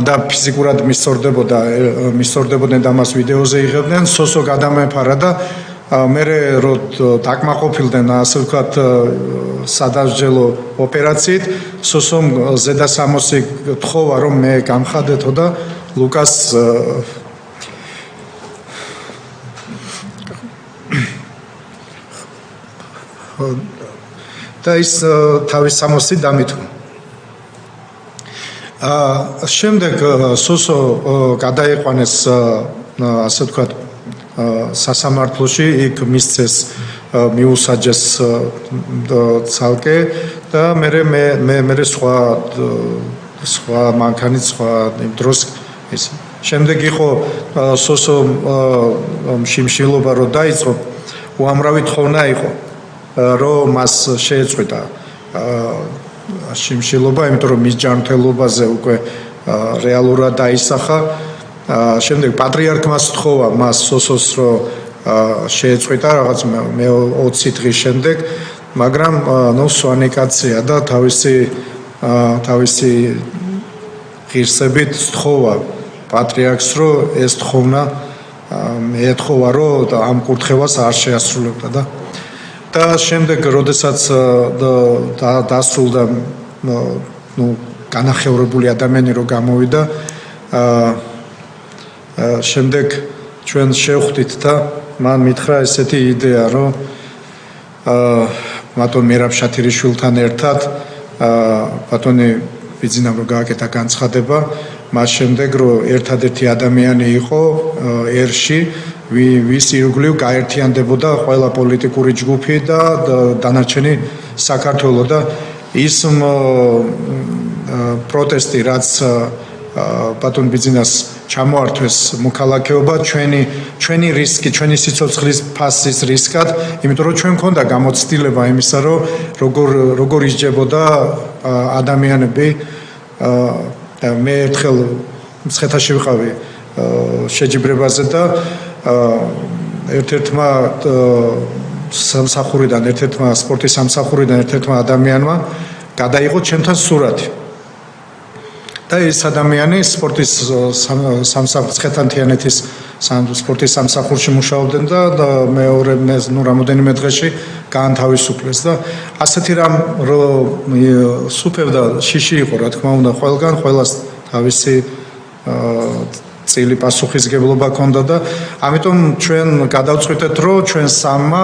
და ფიზიკურად მისწორდებოდნენ და მას ვიდეოზე იღებდნენ სოსო გადამეფარა და მე რო დაკმაყოფილდნენ ასე ვთქვათ სადამსჯელო ოპერაციით სოსომ ზედა 60 თხოვა რომ მე გამხადეთო და ლუკას და ის თავის 60 დამითქვა. შემდეგ სოსო გადაიყვანეს ასე ვთქვათ სასამართლოში იქ მისცეს მიუსაჯეს ცალკე და მე სხვა მანქანით სხვა იმ დროს ეს შემდეგ იყო სოსო შიმშილობა რო დაიწყო უამრავი თხოვნა იყო რომ მას შეეწყვიტა შიმშილობა იმიტომ რომ მის ჯანმრთელობაზე უკვე რეალურად დაისახა შემდეგ პატრიარქმა სთხოვა მას სოსოს რომ შეეწყვიტა რაღაც მე 20 დღის შემდეგ მაგრამ ნუ სვანი კაცია და თავისი ღირსებით სთხოვა პატრიარქს რომ ეს თხოვნა ეთხოვა რომ ამ კურთხევას არ შეასრულებდა და შემდეგ როდესაც დასრულდა ნუ განახევრებული ადამიანი რო გამოვიდა შემდეგ ჩვენ შევხვდით და მან მითხრა ესეთი იდეა რომ ბატონ მერაბ შათირიშვილთან ერთად ბატონი ბიძინამ რო გააკეთა განცხადება მას შემდეგ რომ ერთადერთი ადამიანი იყო ერში ვის ირგვლივ გაერთიანდებოდა ყველა პოლიტიკური ჯგუფი და დანარჩენი საქართველო და ის პროტესტი რაც ბატონ ბიძინას ჩამოართვეს მოქალაქეობა ჩვენი რისკი, ჩვენი სიცოცხლის ფასის რისკად, იმიტომ რომ ჩვენ მქონდა გამოცდილება იმისა, რომ როგორ ისჯებოდა ადამიანები. მე ერთხელ მცხეთაში ვიყავი შეჯიბრებაზე და ერთ-ერთმა სამსახურიდან, ერთ-ერთმა სპორტის სამსახურიდან ერთ-ერთმა ადამიანმა გადაიღო ჩემთან სურათი. და ეს ადამიანი სპორტის სამსახურთან თიანეთის სპორტის სამსახურში მუშაობდნენ და მეორე რამოდენიმე დღეში გაანთავისუფლეს და ასეთი რამ რომ სუფევდა შიში იყო რა თქმა უნდა ყველგან ყველას თავისი წილი პასუხისგებლობა ჰქონდა და ამიტომ ჩვენ გადავწყვიტეთ რომ ჩვენ სამმა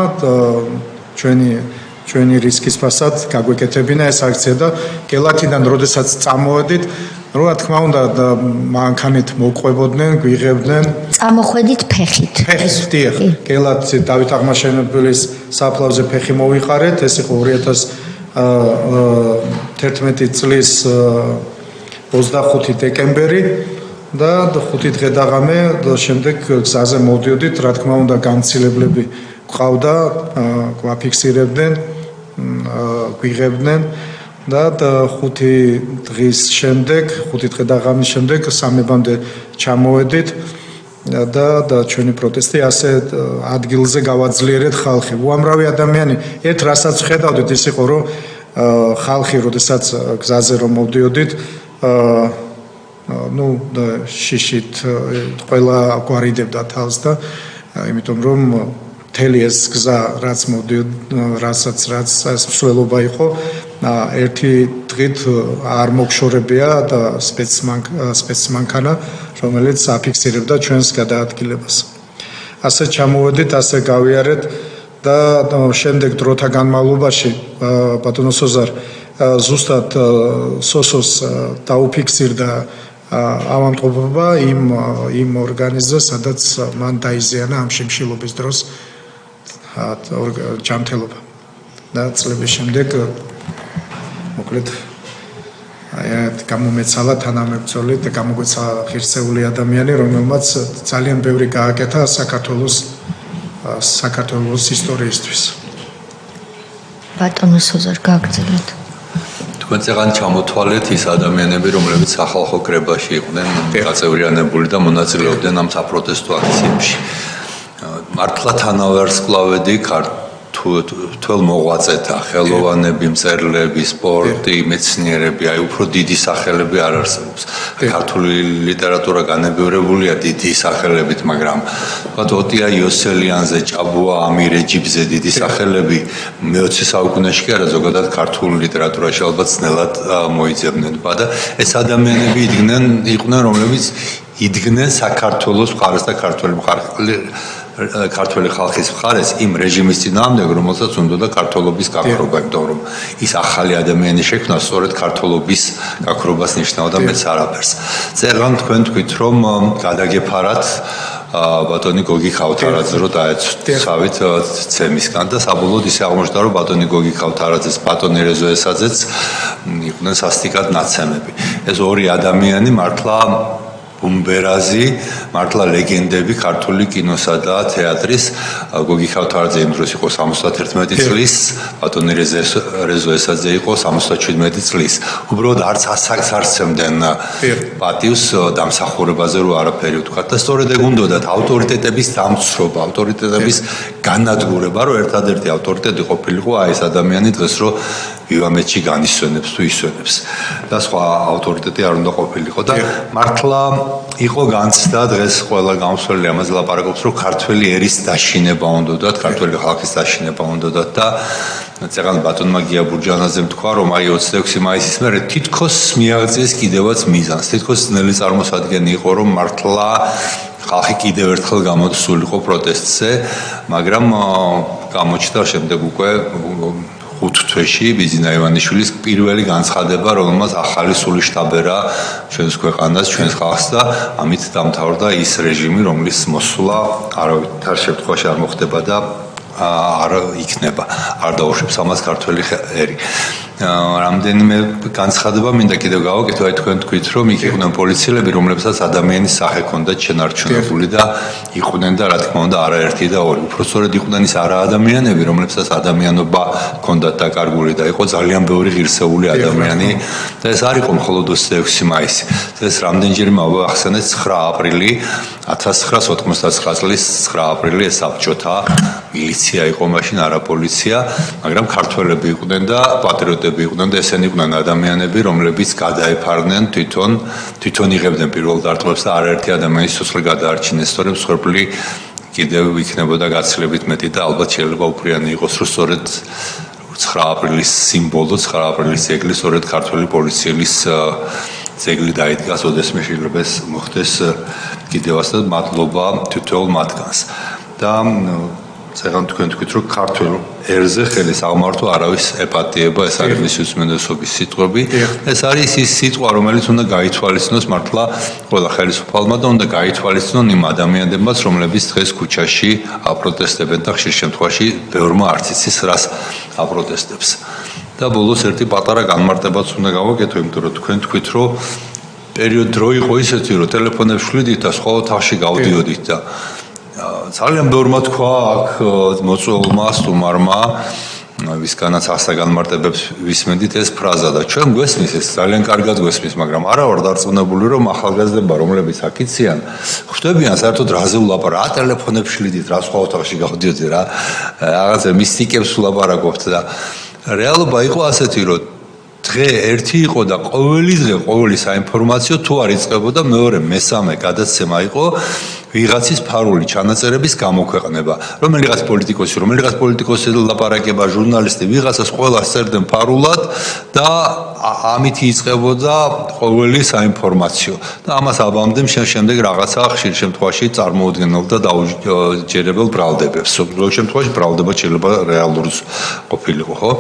ჩვენი რისკის ფასად გაგვეკეთებინა ეს აქცია და გელათიდან როდესაც წამოვედით რა თქმა უნდა მანქანით მოყვებოდნენ, გვიღებდნენ. წამოხვედით ფეხით. ფეხით, გელათი დავით აღმაშენებლის საფლავზე ფეხი მოვიყარეთ, ეს იყო 2011 წლის 25 დეკემბერი და 5 დღე დაღამე და შემდეგ გზაზე მოვდიოდით, რა თქმა უნდა განცილებლები გვყავდა, გვაფიქსირებდნენ, გვიღებდნენ. და 5 დღის შემდეგ, 5 დღე დაღამის შემდეგ სამებამდე ჩამოვედით და ჩვენი პროტესტი ასე ადგილზე გავაძლიერეთ ხალხი. უამრავი ადამიანი, ერთ რასაც ხედავდით ის იყო, რომ ხალხი, როდესაც გზაზე რომ მოვდიოდით, შიშით ყველა გვარიდებდა თავს და იმიტომ რომ მთელი ეს გზა რაც მსვლელობა იყო ერთი დღით არ მოგშორებია და სპეცმანქანა რომელიც აფიქსირებდა ჩვენს გადაადგილებას. ასე ჩამოვედით, ასე გავიარეთ და შემდეგ დროთა განმავლობაში ბატონო სოზარ ზუსტად სოსოს დაუფიქსირდა ავადმყოფობა იმ ორგანიზმზე, სადაც მან დაიზიანა ამ შიმშილობის დროს ჯანმრთელობა და წლების შემდეგ მოკლედ გამომეცალა თანამებრძოლი და გამოგვეცა ღირსეული ადამიანი, რომელმაც ძალიან ბევრი გააკეთა საქართველოს ისტორიისთვის. ბატონო სოზარ გაგრძელოთ. თქვენ წეგან ჩამოთვალეთ ის ადამიანები, რომლებიც სახალხო კრებაში იყვნენ გაწევრიანებული და მონაწილეობდნენ ამ საპროტესტო აქციებში. მართლა თანავარსკვლავედი თვალ მოღვაწეთა, ხელოვანები, მწერლები, სპორტი, მეცნიერები, აი უფრო დიდი სახელები არ არსებობს. ქართული ლიტერატურა განებივრებულია დიდი სახელებით, მაგრამ ვთქვათ ოტია იოსელიანზე, ჭაბუა ამირეჯიბზე დიდი სახელები მე-20 საუკუნეში კი არა, ზოგადად ქართულ ლიტერატურაში ალბათ ძნელად მოიძებნენ. და ეს ადამიანები იყვნენ, რომლებიც იდგნენ საქართველოს მხარეს და ქართველი ხალხის მხარეს იმ რეჟიმის წინააღმდეგ, რომელსაც უნდოდა ქართველობის გაქრობა, იმიტომ რომ ის ახალი ადამიანი შექმნა სწორედ ქართველობის გაქრობას ნიშნავდა მეც არაფერს. წეგან თქვენ თქვით, რომ გადაგეფარათ ბატონი გოგი ქავთარაძე რო დაეცავით ცემისგან და საბოლოოდ ისე აღმოჩნდა, რომ ბატონი გოგი ქავთარაძეს, ბატონი რეზო ესაძეც იყვნენ სასტიკად ნაცემები. ეს ორი ადამიანი მართლა ბუმბერაზი, მართლა ლეგენდები ქართული კინოსა და თეატრის. გოგი ქავთარაძე იმ დროს იყო 71 წლის, ბატონი რეზო ესაძე იყო 77 წლის. უბრალოდ არც ასაკს არ სცემდნენ პატივს დამსახურებაზე რო არაფერი ვთქვა და სწორედ ეგ უნდათ ავტორიტეტების დამცრობა, ავტორიტეტების განადგურება, რომ ერთადერთი ავტორიტეტი ყოფილიყო აი ეს ადამიანი დღეს რო ვივამეთში განისვენებს თუ ისვენებს და სხვა ავტორიტეტი არ უნდა ყოფილიყო და მართლა იყო განცდა დღეს ყველა გამსვლელი ამაზე ლაპარაკობს, რომ ქართველი ერის დაშინება უნდათ, ქართველი ხალხის დაშინება უნდათ და წეგან ბატონმა გია ბურჯანაძემ თქვა, რომ აი 26 მაისის მერე თითქოს მიაღწიეს კიდევაც მიზანს, თითქოს ძნელი წარმოსადგენი იყო, რომ მართლა ხალხი კიდევ ერთხელ გამოსულიყო პროტესტზე, მაგრამ გამოჩნდა შემდეგ უკვე 5 თვეში ბიძინა ივანიშვილის პირველი განცხადება, რომელმაც ახალი სული შტაბერა ჩვენს ქვეყანას, ჩვენს ხალხს და ამით დამთავრდა ის რეჟიმი, რომლის მოსვლა არავითარ შემთხვევაში არ მოხდება და არ იქნება, არ დაუშვებს ამას ქართველი ერი. რამდენიმე განცხადება მინდა კიდევ გავაკეთო, აი თქვენ თქვით, რომ იქ იყვნენ პოლიციელები, რომლებსაც ადამიანის სახე ჰქონდათ შენარჩუნებული და იყვნენ და რა თქმა უნდა არაერთი და ორი. უბრალოდ იყვნენ ის არაადამიანები, რომლებსაც ადამიანობა ჰქონდათ დაკარგული და იყო ძალიან ბევრი ღირსეული ადამიანი და ეს არ იყო მხოლოდ 26 მაისი. ეს რამდენჯერმე მოახსენეთ 9 აპრილი 1999 წლის 9 აპრილი ეს საბჭოთა მილიცია იყო მაშინ, არა პოლიცია, მაგრამ ქართველები იყვნენ და პატრიოტები იყვნენ და ესენი იყვნენ ადამიანები, რომლებიც გადაეფარნენ თვითონ იღებდნენ პირველ დარტყმებს და არაერთი ადამიანის სიცოცხლე გადაარჩინეს, სწორედ მსხვერპლი კიდევ იქნებოდა გაცილებით მეტი და ალბათ შეიძლება უფრიანი იყოს, რომ სწორედ 9 აპრილის სიმბოლო, 9 აპრილის ძეგლი სწორედ ქართველი პოლიციელის ძეგლი დაიდგას, ოდესმე შეიძლება ეს მოხდეს კიდევაც და მადლობა თითოეულ მათგანს. და წეგან თქვენ თქვით, რომ ქართულ ერზე ხელის აღმართვა არავის ეპატიება, ეს არის მისი უსმენდესობის სიტყვები. ეს არის ის სიტყვა, რომელიც უნდა გაითვალისწინოს მართლა ყველა ხელისუფალმა და უნდა გაითვალისწინონ იმ ადამიანებმაც, რომლებიც დღეს ქუჩაში აპროტესტებენ და ხშირ შემთხვევაში ბევრმა არც იცის რას აპროტესტებს. და ბოლოს ერთი პატარა განმარტებაც უნდა გავაკეთო, იმიტომ რომ თქვენ თქვით, რომ პერიოდ დრო იყო ისეთი, რომ ტელეფონებს ვლიდით და სხვა ოთახში გავდიოდით და ძალიან ბევრმა თქვა აქ მოწვეულმა სტუმარმა, ვისგანაც ახსა განმარტებებს ვისმენდით ეს ფრაზა და ჩვენ გვესმის, ეს ძალიან კარგად გვესმის, მაგრამ არა ვარ დარწმუნებული, რომ ახალგაზრდება, რომლებიც აქ იციან, ხვდებიან საერთოდ რაზე ვლაპარაკობთ, რა ტელეფონებს ვლიდით, რა სხვა ოთახში გავდიოდით, რა რაღაცა მისტიკებს ვლაპარაკობთ და რეალობა იყო ასეთი, რომ დღე ერთი იყო და ყოველი დღე ყოველი საინფორმაციო თუ არ იწყებოდა, მეორე, მესამე გადაცემა იყო ვიღაცის ფარული ჩანაწერების გამოქვეყნება. რომელიღაც პოლიტიკოსი ლაპარაკება, ჟურნალისტი, ვიღაცას ყველას წერდნენ ფარულად და ამით იწყებოდა ყოველი საინფორმაციო. და ამას აბამდნენ შემდეგ რაღაცა ხშირ შემთხვევაში წარმოუდგენელ და დაუჯერებელ ბრალდებებს. ზოგ შემთხვევაში ბრალდება შეიძლება რეალურიც ყოფილიყო, ხო?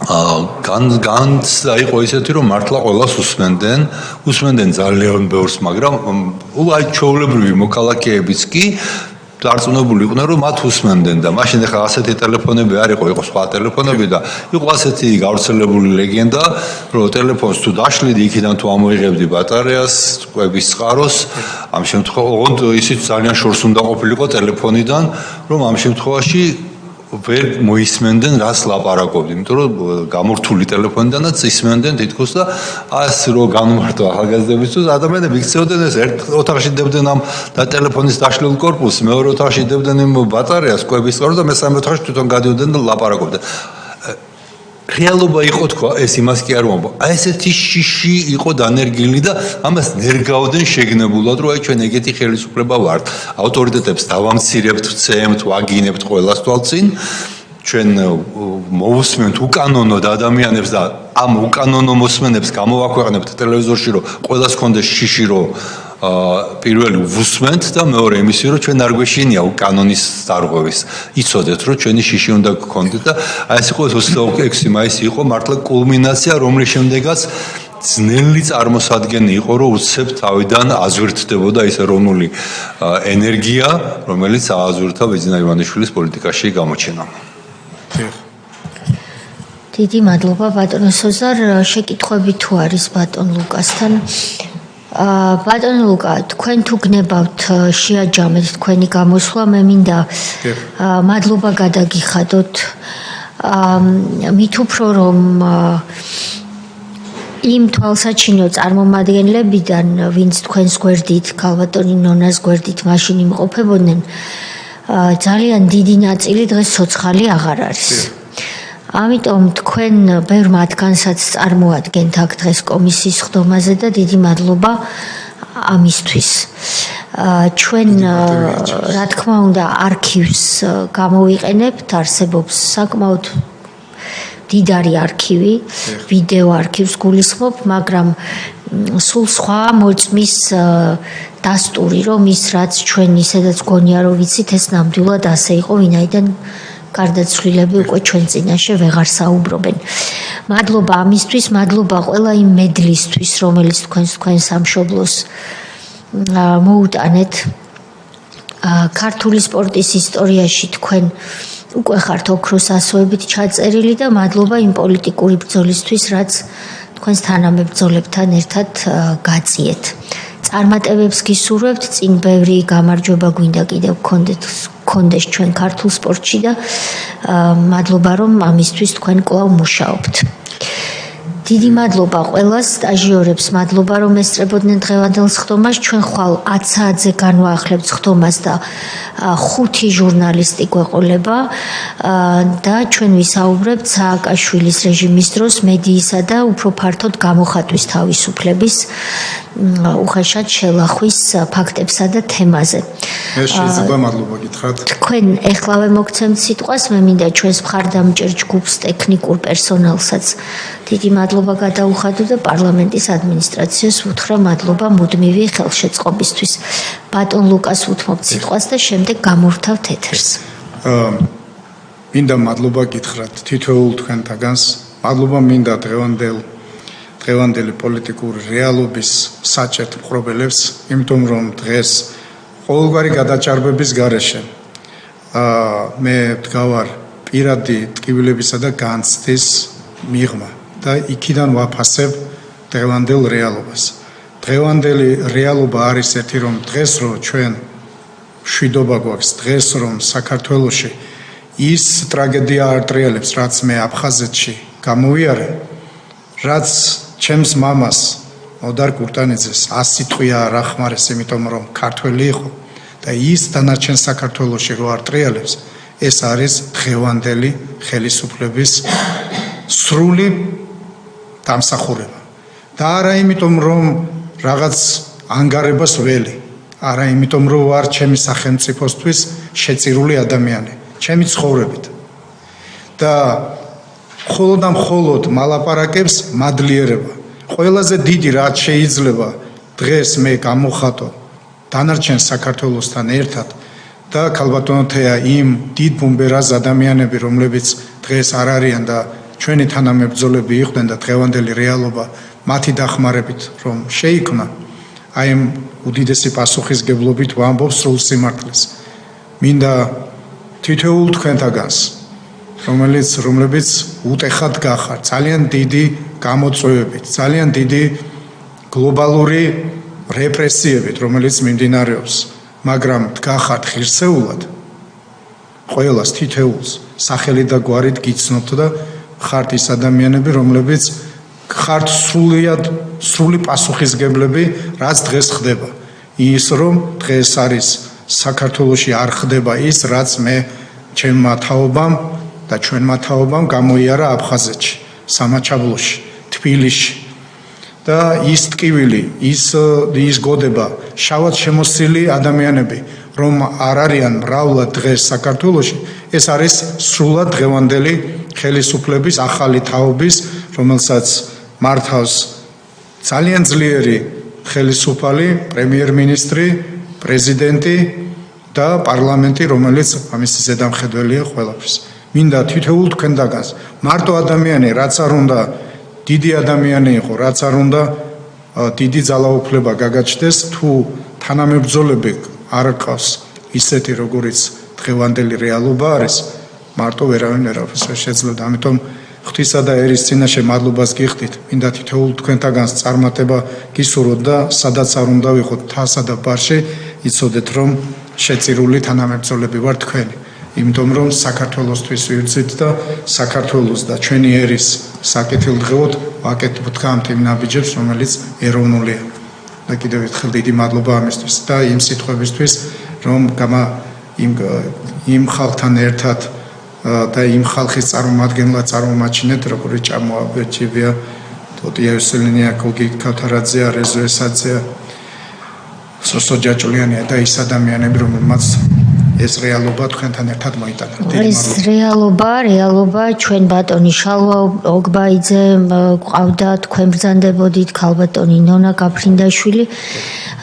განცდა იყო ისეთი, რომ მართლა ყველას უსმენდნენ ძალიან ბევრს, მაგრამ აი ჩვეულებრივი მოქალაქეებიც კი დარწმუნებული იყვნენ, რომ მათ უსმენდნენ და მაშინ ახლა ასეთი ტელეფონები არ იყო სხვა ტელეფონები და იყო ასეთი გავრცელებული ლეგენდა, რომ ტელეფონს თუ დაშლიდი, იქიდან თუ ამოიღებდი ბატარეას, კვების წყაროს, ამ შემთხვევაში ისიც ძალიან შორს უნდა ყოფილიყო ტელეფონიდან, რომ ამ შემთხვევაში ვერ მოისმენდნენ რას ლაპარაკობდი, იმიტომ რომ გამორთული ტელეფონიდანაც ისმენდნენ თითქოს და ას რო განმარტო ახალგაზრდებისთვის ადამიანები იქცეოდნენ ეს ერთ ოთახში დებდნენ ამ და ტელეფონის დაშლილ კორპუსს, მეორე ოთახში დებდნენ იმ ბატარეას, კვების წყაროს და მესამე ოთახში თვითონ გადიოდნენ და ლაპარაკობდნენ. რეალობა იყო თქვა, ეს იმას კი არ მომბო. აი ესეთი შიში იყო დანერგილი და ამას ნერგავდნენ შეგნებულად, რომ აი ჩვენ ეგეთი ხელისუფლება ვართ. ავტორიტეტებს დავამცირებთ, ვცემთ, ვაგინებთ ყველას თვალწინ. ჩვენ მოვუსმენთ უკანონოდ ადამიანებს და ამ უკანონო მოსმენებს გამოვაქვეყნებთ ტელევიზორში, რომ ყველას ქონდეს შიში, რომ პირველი ვუსმენთ და მეორე იმისი, რომ ჩვენ არ გვეშინია კანონის დარღვევის. იცოდეთ, რომ ჩვენი შიში უნდა გქონდეთ და აი ეს იყო 26 მაისი იყო მართლა კულმინაცია, რომლის შემდეგაც ძნელი წარმოსადგენი იყო, რომ უცებ თავიდან აზვირთდებოდა ეს ეროვნული ენერგია, რომელიც ააზვირთა ბეძინა ივანიშვილის პოლიტიკაში გამოჩენა. დიდი მადლობა ბატონ სოზარ, შეკითხვები თუ არის ბატონ ლუკასთან. ბატონ ლუკა, თქვენ თუ გნებავთ შეაჯამეთ თქვენი გამოსვლა, მე მინდა მადლობა გადაგიხადოთ. მით უფრო რომ იმ თვალსაჩინო წარმომადგენლებიდან, ვინც თქვენს გვერდით, ქალბატონი ნონას გვერდით მაშინ იმყოფებოდნენ, ძალიან დიდი ნაწილი დღეს ცოცხალი აღარ არის. ამიტომ თქვენ ბევრ მათგანსაც წარმოადგენთ აქ დღეს კომისიის ხდომაზე და დიდი მადლობა ამისთვის. ჩვენ რა თქმა უნდა არქივს გამოვიყენებთ, არსებობს საკმაოდ დიდარი არქივი, ვიდეო არქივს გულისხმობ, მაგრამ სულ სხვა მოწმის დასტური, რომ ის რაც ჩვენ ისედაც გონია რომ ვიცით, ეს ნამდვილად ასე იყო, ვინაიდან გარდაცვლილები უკვე ჩვენ წინაშე ვეღარ საუბრობენ. მადლობა ამისთვის, მადლობა ყველა იმ მედლისთვის, რომელიც თქვენ სამშობლოს მოუტანეთ. ქართული სპორტის ისტორიაში თქვენ უკვე ხართ ოქროს ასოებით ჩაწერილი და მადლობა იმ პოლიტიკური ბრძოლისთვის, რაც თქვენს თანამებრძოლებთან ერთად გაწიეთ. წარმატებებს გისურვებთ, წინ ბევრი გამარჯვება გვინდა კიდევ გქონდეს ჩვენ ქართულ სპორტში და მადლობა რომ ამისთვის თქვენ კვლავ მუშაობთ. დიდი მადლობა ყველას, სტაჟიორებს, მადლობა რომ ესწრებოდნენ დღევანდელ სხდომას. ჩვენ ხვალ 10 საათზე განვაახლებთ სხდომას და 5 ჟურნალისტი გვეყოლება და ჩვენ ვისაუბრებთ სააკაშვილის რეჟიმის დროს მედიისა და უფრო ფართოდ გამოხატვის თავისუფლების უხეშად შელახვის ფაქტებსა და თემაზე. მე შეიძლება მადლობა გითხრათ. თქვენ ეხლავე მოგცემთ სიტყვას, მე მინდა ჩვენს მხარდამჭერ ჯგუფს, ტექნიკურ პერსონალსაც დიდი მადლობა გადაუხადო და პარლამენტის ადმინისტრაციას უთხრა მადლობა მუდმივი ხელშეწყობისთვის. ბატონ ლუკას უთმობთ სიტყვას და შემდეგ გამოვთავთ ეთერს. მინდა მადლობა გითხრათ თითოეულ თქვენთაგანს. მადლობა მინდა დღევანდელი პოლიტიკური რეალობის საჭერთ მხრობელებს, იმიტომ რომ დღეს ყოველგვარი გადაჭარბების გარეშე მე ვდგავარ პირადი ტკივილებისა და განცდის მიღმა და იქიდან ვაფასებ დღევანდელ რეალობას. დღევანდელი რეალობა არის ერთი, რომ დღეს რო ჩვენ მშვიდობა გვაქვს, დღეს რომ საქართველოში ის ტრაგედია არტრიალებს, რაც მე აფხაზეთში გამოვიარე, რაც ჩემს მამას მოდარ კურტანიძეს 100 სიტყვია არ ახმარეს, იმიტომ რომ ქართველი იყო და ის დანარჩენ საქართველოში რო არტრიალებს, ეს არის დღევანდელი ხელისუფლების სრული დამსახურება. და არა იმიტომ რომ რაღაც ანგარებას ველი, არა იმიტომ რომ ვარ ჩემი სახელმწიფოსთვის შეწირული ადამიანი, ჩემი ცხოვრებით. და მხოლოდ და მხოლოდ მალაპარაკებს მადლიერება. ყველაზე დიდი რაც შეიძლება დღეს მე გამოვხატო დანარჩენ საქართველოსთან ერთად და ქალბატონოთეა იმ დიდ ბუმბერას ადამიანები, რომლებიც დღეს არ არიან და ჩვენი თანამებრძოლები იყვნენ და დღევანდელი რეალობა მათი დახმარებით რომ შეიქმნა, აი ამ უდიდესი პასუხისგებლობით ვამბობ სრულ სიმართლეს. მინდა თითოეულ თქვენთაგანს, რომლებიც უტეხად გახართ, ძალიან დიდი გამოწვევებით, ძალიან დიდი გლობალური რეპრესიებით, რომელიც მიმდინარეობს, მაგრამ გახართ ღირსეულად, ყველას თითოეულს სახელი და გვარით გიცნობთ და ხართ ის ადამიანები, რომლებიც ხართ სრული პასუხისგებლები, რაც დღეს ხდება. ის რომ დღეს არის საქართველოში არ ხდება ის, რაც მე ჩემმა თაობამ და ჩვენმა თაობამ გამოიარა აფხაზეთში, სამაჩაბლოში, თბილისში. და ის ტკივილი, ის გოდება, შავად შემოსილი ადამიანები, რომ არ არიან მრავლად დღეს საქართველოში, ეს არის სრულად დღევანდელი ხელისუფლების ახალი თაობის, რომელსაც მართავს ძალიან ძლიერი ხელისუფალი, პრემიერ-მინისტრი, პრეზიდენტი და პარლამენტი, რომელიც ამის ზედამხედველია ყველაფრის. მინდა თითოეულ თქვენთაგანს მარტო ადამიანი, რაც არ უნდა დიდი ადამიანი იყო, რაც არ უნდა დიდი ძალაუფლება გაგაჩნდეს, თუ თანამებრძოლები არ ყავს ისეთი, როგორიც დღევანდელი რეალობა არის, მარტო ვერავინ შეძლებს. ამიტომ ღვთისა და ერის წინაშე მადლობას გიხდით. მინდა თითოეულ თქვენთაგანს წარმატება გისურვოთ და სადაც არ უნდა ვიყოთ თასა და ბარში, იცოდეთ რომ შეწირული თანამებრძოლები ვართ თქვენი. იმიტომ რომ საქართველოსთვის ვიბრძვით და საქართველოს და ჩვენი ერის საკეთილდღეოდ ვაკეთებთ იმ ნაბიჯებს, რომელიც ეროვნულია. და კიდევ ერთხელ დიდი მადლობა ამისთვის და იმ სიტყვებისთვის, რომ იმ ხალხთან ერთად და იმ ხალხის წარმომადგენლად წარმომაჩინეთ, როგორც ჭამოაბერჯიბია, ტოტია იოსელინია, გოგი ქავთარაძეა, რეზო ესაძეა, სოსო ჯაჭულიანია და ის ადამიანები, რომელმაც ეს რეალობა თქვენთან ერთად მოიტანა. ეს რეალობა ჩვენ ბატონი შალვა ოგბაიძე ყავდა, თქვენ ბრძანდებოდით, ქალბატონი ნონა გაფრინდაშვილი.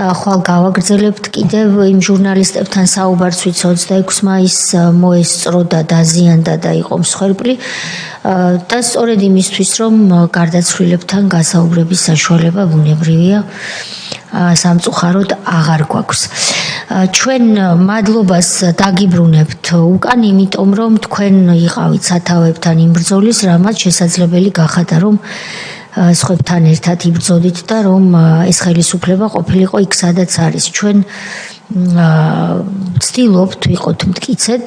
ხვალ გავაგრძელებთ კიდევ იმ ჟურნალისტებთან საუბარს, ვინც 26 მაისს მოესწრო და დაზიანდა და იყო მსხვერპლი და სწორედ იმისთვის, რომ გარდაცვლილებთან გასაუბრების საშუალება ბუნებრივია სამწუხაროდ აღარ გვაქვს. ჩვენ მადლობას დაგიბრუნებთ უკან, იმიტომ რომ თქვენ იყავით სათავეებთან იმ ბრძოლის, რამაც შესაძლებელი გახადა, რომ სხვებთან ერთად იბრძოდით და რომ ეს ხელისუფლება ყოფილიყო იქ, სადაც არის. ჩვენ ვცდილობთ ვიყოთ მტკიცედ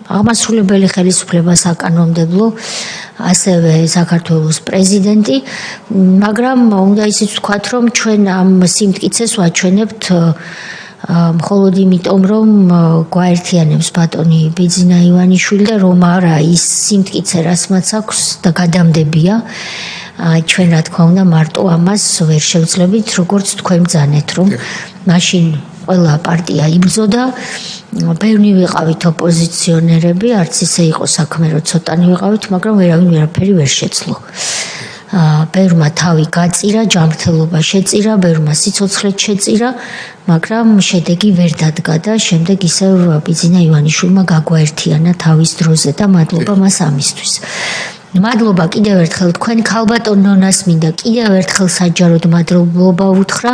აღმასრულებელი ხელისუფლება, საკანონმდებლო, ასევე საქართველოს პრეზიდენტი, მაგრამ უნდა ისიც ვთქვათ, რომ ჩვენ ამ სიმტკიცეს ვაჩვენებთ მხოლოდ იმიტომ, რომ გვაერთიანებს ბატონი ბიძინა ივანიშვილი და რომ არა ის სიმტკიცე, რაც მას აქვს და გადამდებია. ჩვენ რა თქმა უნდა მარტო ამას ვერ შევძლებით, როგორც თქვენ ბრძანეთ, რომ მაშინ ყველა პარტია იბრძოდა, ბევრი ვიყავით ოპოზიციონერები, არც ისე იყო საქმე, რომ ცოტანი ვიყავით, მაგრამ ვერავინ ვერაფერი ვერ შეძლო. ბევრმა თავი გაწირა, ჯანმრთელობა შეწირა, ბევრმა სიცოცხლეც შეწირა, მაგრამ შედეგი ვერ დადგა და შემდეგ ისევ ბიძინა ივანიშვილმა გაგვაერთიანა თავის დროზე და მადლობა მას ამისთვის. მადლობა კიდევ ერთხელ თქვენ ქალბატონ ნონას მინდა კიდევ ერთხელ საჯაროდ მადლობა უთხრა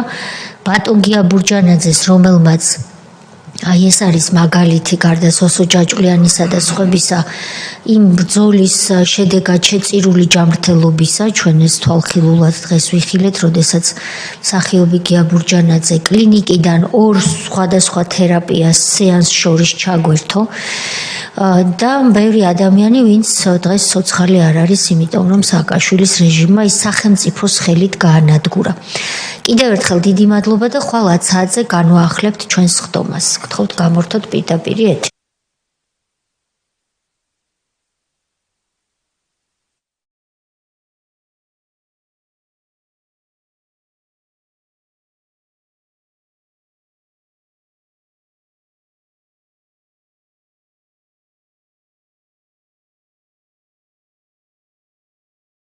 ბატონ გია ბურჯანაძეს, რომელმაც აი ეს არის მაგალითი გარდა სოსო ჯაჭვლიანისა და სხვებისა იმ ბრძოლის შედეგად შეწირული ჯანმრთელობისა. ჩვენ ეს თვალხილულად დღეს ვიხილეთ, როდესაც მსახიობი გია ბურჯანაძე კლინიკიდან 2 სხვადასხვა თერაპიას სეანსს შორის ჩაგვერთო და ბევრი ადამიანი, ვინც დღეს ცოცხალი არ არის, იმიტომ რომ სააკაშვილის რეჟიმმა ის სახელმწიფოს ხელით გაანადგურა. კიდევ ერთხელ დიდი მადლობა და ხვალ 10 საათზე განვაახლებთ ჩვენს ხდომას. გთხოვთ გამორთოთ პირდაპირ ეთერი.